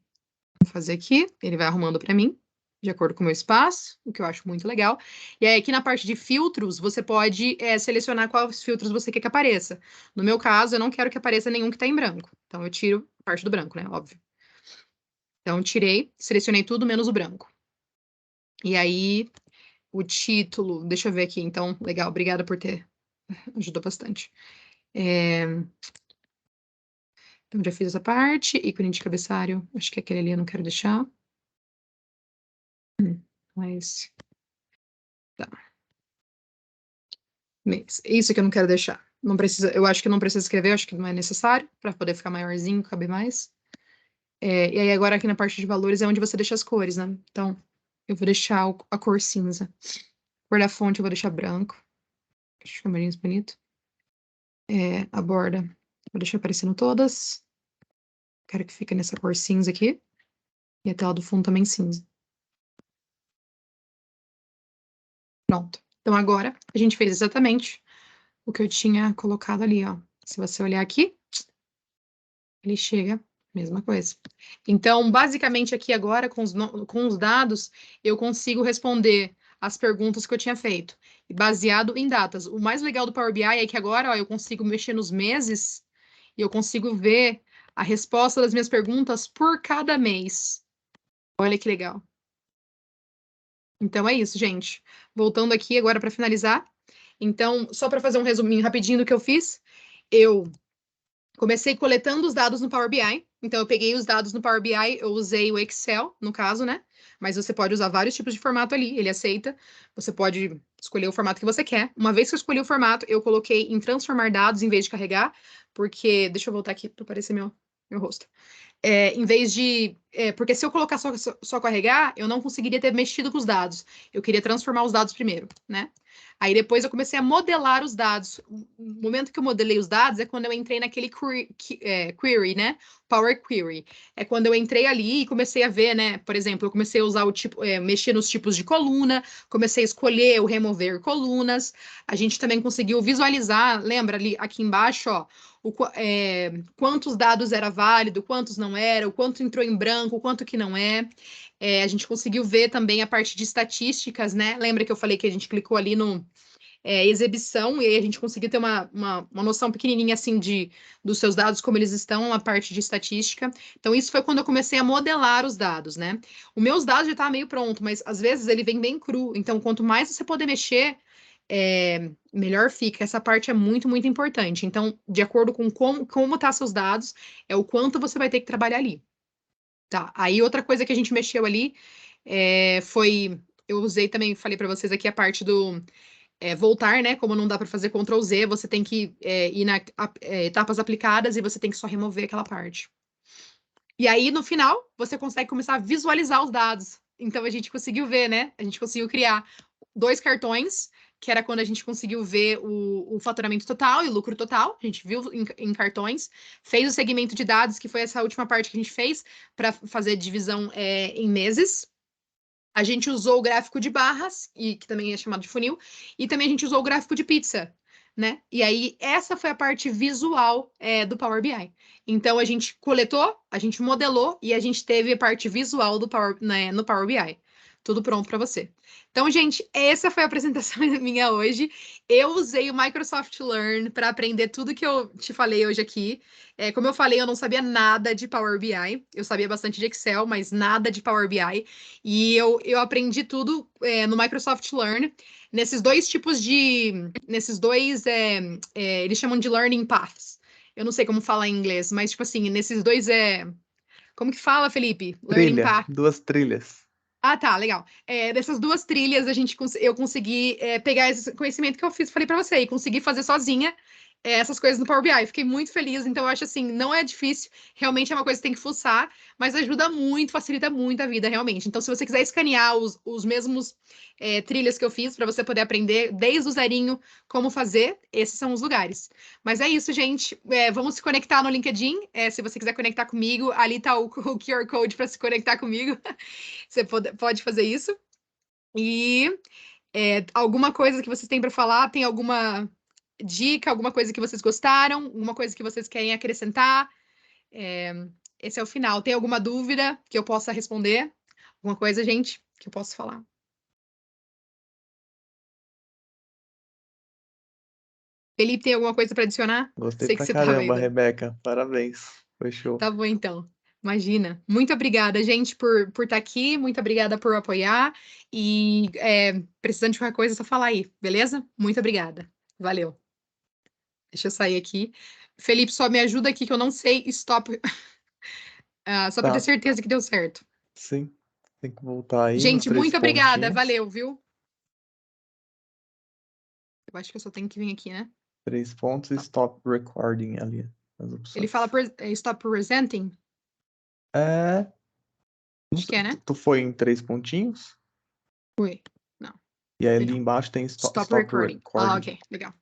Vou fazer aqui. Ele vai arrumando para mim, de acordo com o meu espaço, o que eu acho muito legal. E aí, aqui na parte de filtros, você pode selecionar quais filtros você quer que apareça. No meu caso, eu não quero que apareça nenhum que tá em branco. Então, eu tiro parte do branco, né? Óbvio. Então, tirei, selecionei tudo menos o branco. E aí, o título, deixa eu ver aqui. Então, legal, obrigada por ter ajudou bastante. Então, já fiz essa parte. Ícone de cabeçalho, acho que aquele ali eu não quero deixar. Mas, tá. Isso que eu não quero deixar. Não precisa, eu acho que não precisa escrever, acho que não é necessário, para poder ficar maiorzinho, caber mais. E aí, agora aqui na parte de valores é onde você deixa as cores, né? Então, eu vou deixar a cor cinza. Cor da fonte eu vou deixar branco. Acho que fica mais bonito. A borda, vou deixar aparecendo todas. Quero que fique nessa cor cinza aqui. E a tela do fundo também cinza. Pronto. Então, agora, a gente fez exatamente o que eu tinha colocado ali, ó. Se você olhar aqui, ele chega, mesma coisa. Então, basicamente, aqui agora, com os dados, eu consigo responder as perguntas que eu tinha feito, baseado em datas. O mais legal do Power BI é que agora, ó, eu consigo mexer nos meses e eu consigo ver a resposta das minhas perguntas por cada mês. Olha que legal. Então é isso, gente. Voltando aqui agora para finalizar. Então, só para fazer um resuminho rapidinho do que eu fiz, eu comecei coletando os dados no Power BI. Então, eu peguei os dados no Power BI, eu usei o Excel, no caso, né? Mas você pode usar vários tipos de formato ali, ele aceita. Você pode escolher o formato que você quer. Uma vez que eu escolhi o formato, eu coloquei em transformar dados em vez de carregar, porque. Deixa eu voltar aqui para aparecer meu. meu rosto. Em vez de... porque se eu colocar só carregar, eu não conseguiria ter mexido com os dados. Eu queria transformar os dados primeiro, né? Aí depois eu comecei a modelar os dados. O momento que eu modelei os dados é quando eu entrei naquele query, né? Power Query. É quando eu entrei ali e comecei a ver, né? Por exemplo, eu comecei a usar o tipo, mexer nos tipos de coluna, comecei a escolher o remover colunas. A gente também conseguiu visualizar, lembra ali aqui embaixo, ó, quantos dados era válido, quantos não era, o quanto entrou em branco, o quanto que não é. A gente conseguiu ver também a parte de estatísticas, né? Lembra que eu falei que a gente clicou ali no exibição, e aí a gente conseguiu ter uma noção pequenininha, assim, dos seus dados, como eles estão, a parte de estatística. Então, isso foi quando eu comecei a modelar os dados, né? Os meus dados já estavam meio pronto, mas às vezes ele vem bem cru. Então, quanto mais você poder mexer, melhor fica. Essa parte é muito, muito importante. Então, de acordo com como tá seus dados, é o quanto você vai ter que trabalhar ali. Tá, aí outra coisa que a gente mexeu ali foi... Eu usei também, falei para vocês aqui a parte do voltar, né? Como não dá para fazer Ctrl Z, você tem que ir na etapas aplicadas e você tem que só remover aquela parte. E aí, no final, você consegue começar a visualizar os dados. Então, a gente conseguiu ver, né? A gente conseguiu criar 2 cartões, que era quando a gente conseguiu ver o faturamento total e o lucro total. A gente viu em cartões, fez o segmento de dados, que foi essa última parte que a gente fez, para fazer divisão em meses. A gente usou o gráfico de barras, que também é chamado de funil, e também a gente usou o gráfico de pizza, né? E aí, essa foi a parte visual do Power BI. Então, a gente coletou, a gente modelou e a gente teve a parte visual do no Power BI. Tudo pronto para você. Então, gente, essa foi a apresentação minha hoje. Eu usei o Microsoft Learn para aprender tudo que eu te falei hoje aqui. Como eu falei, eu não sabia nada de Power BI. Eu sabia bastante de Excel, mas nada de Power BI. E eu aprendi tudo no Microsoft Learn, nesses dois tipos de... Nesses dois... eles chamam de Learning Paths. Eu não sei como falar em inglês, mas, tipo assim, nesses dois... como que fala, Felipe? Learning Trilha, Path. 2 trilhas. Ah, tá, legal. Dessas 2 trilhas, eu consegui pegar esse conhecimento que eu falei para você, e consegui fazer sozinha essas coisas no Power BI. Fiquei muito feliz, então eu acho assim, não é difícil, realmente é uma coisa que tem que fuçar, mas ajuda muito, facilita muito a vida, realmente. Então, se você quiser escanear os mesmos trilhas que eu fiz, para você poder aprender desde o zerinho como fazer, esses são os lugares. Mas é isso, gente. Vamos se conectar no LinkedIn. Se você quiser conectar comigo, ali tá o QR Code para se conectar comigo. Você pode fazer isso. E alguma coisa que vocês têm para falar? Tem alguma dica, alguma coisa que vocês gostaram? Alguma coisa que vocês querem acrescentar? Esse é o final. Tem alguma dúvida que eu possa responder? Alguma coisa, gente, que eu possa falar? Felipe, tem alguma coisa para adicionar? Gostei Sei que pra você estava aí. caramba, Rebeca. Parabéns. Foi show. Tá bom, então. Imagina. Muito obrigada, gente, por estar aqui. Muito obrigada por apoiar. E precisando de qualquer coisa, é só falar aí, beleza? Muito obrigada. Valeu. Deixa eu sair aqui. Felipe, só me ajuda aqui que eu não sei stop. Só para ter Tá, certeza que deu certo. sim. Tem que voltar aí nos Gente, 3 muito obrigada. pontinhos. Valeu, viu? Eu acho que eu só tenho que vir aqui, né? 3 pontos e stop recording ali, as Ele opções. fala stop presenting? Não Acho que sei, é, né? tu foi em 3 pontinhos? Ui, não. E aí ali Não. embaixo tem Stop stop recording. recording. Ok, legal.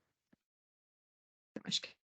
Acho que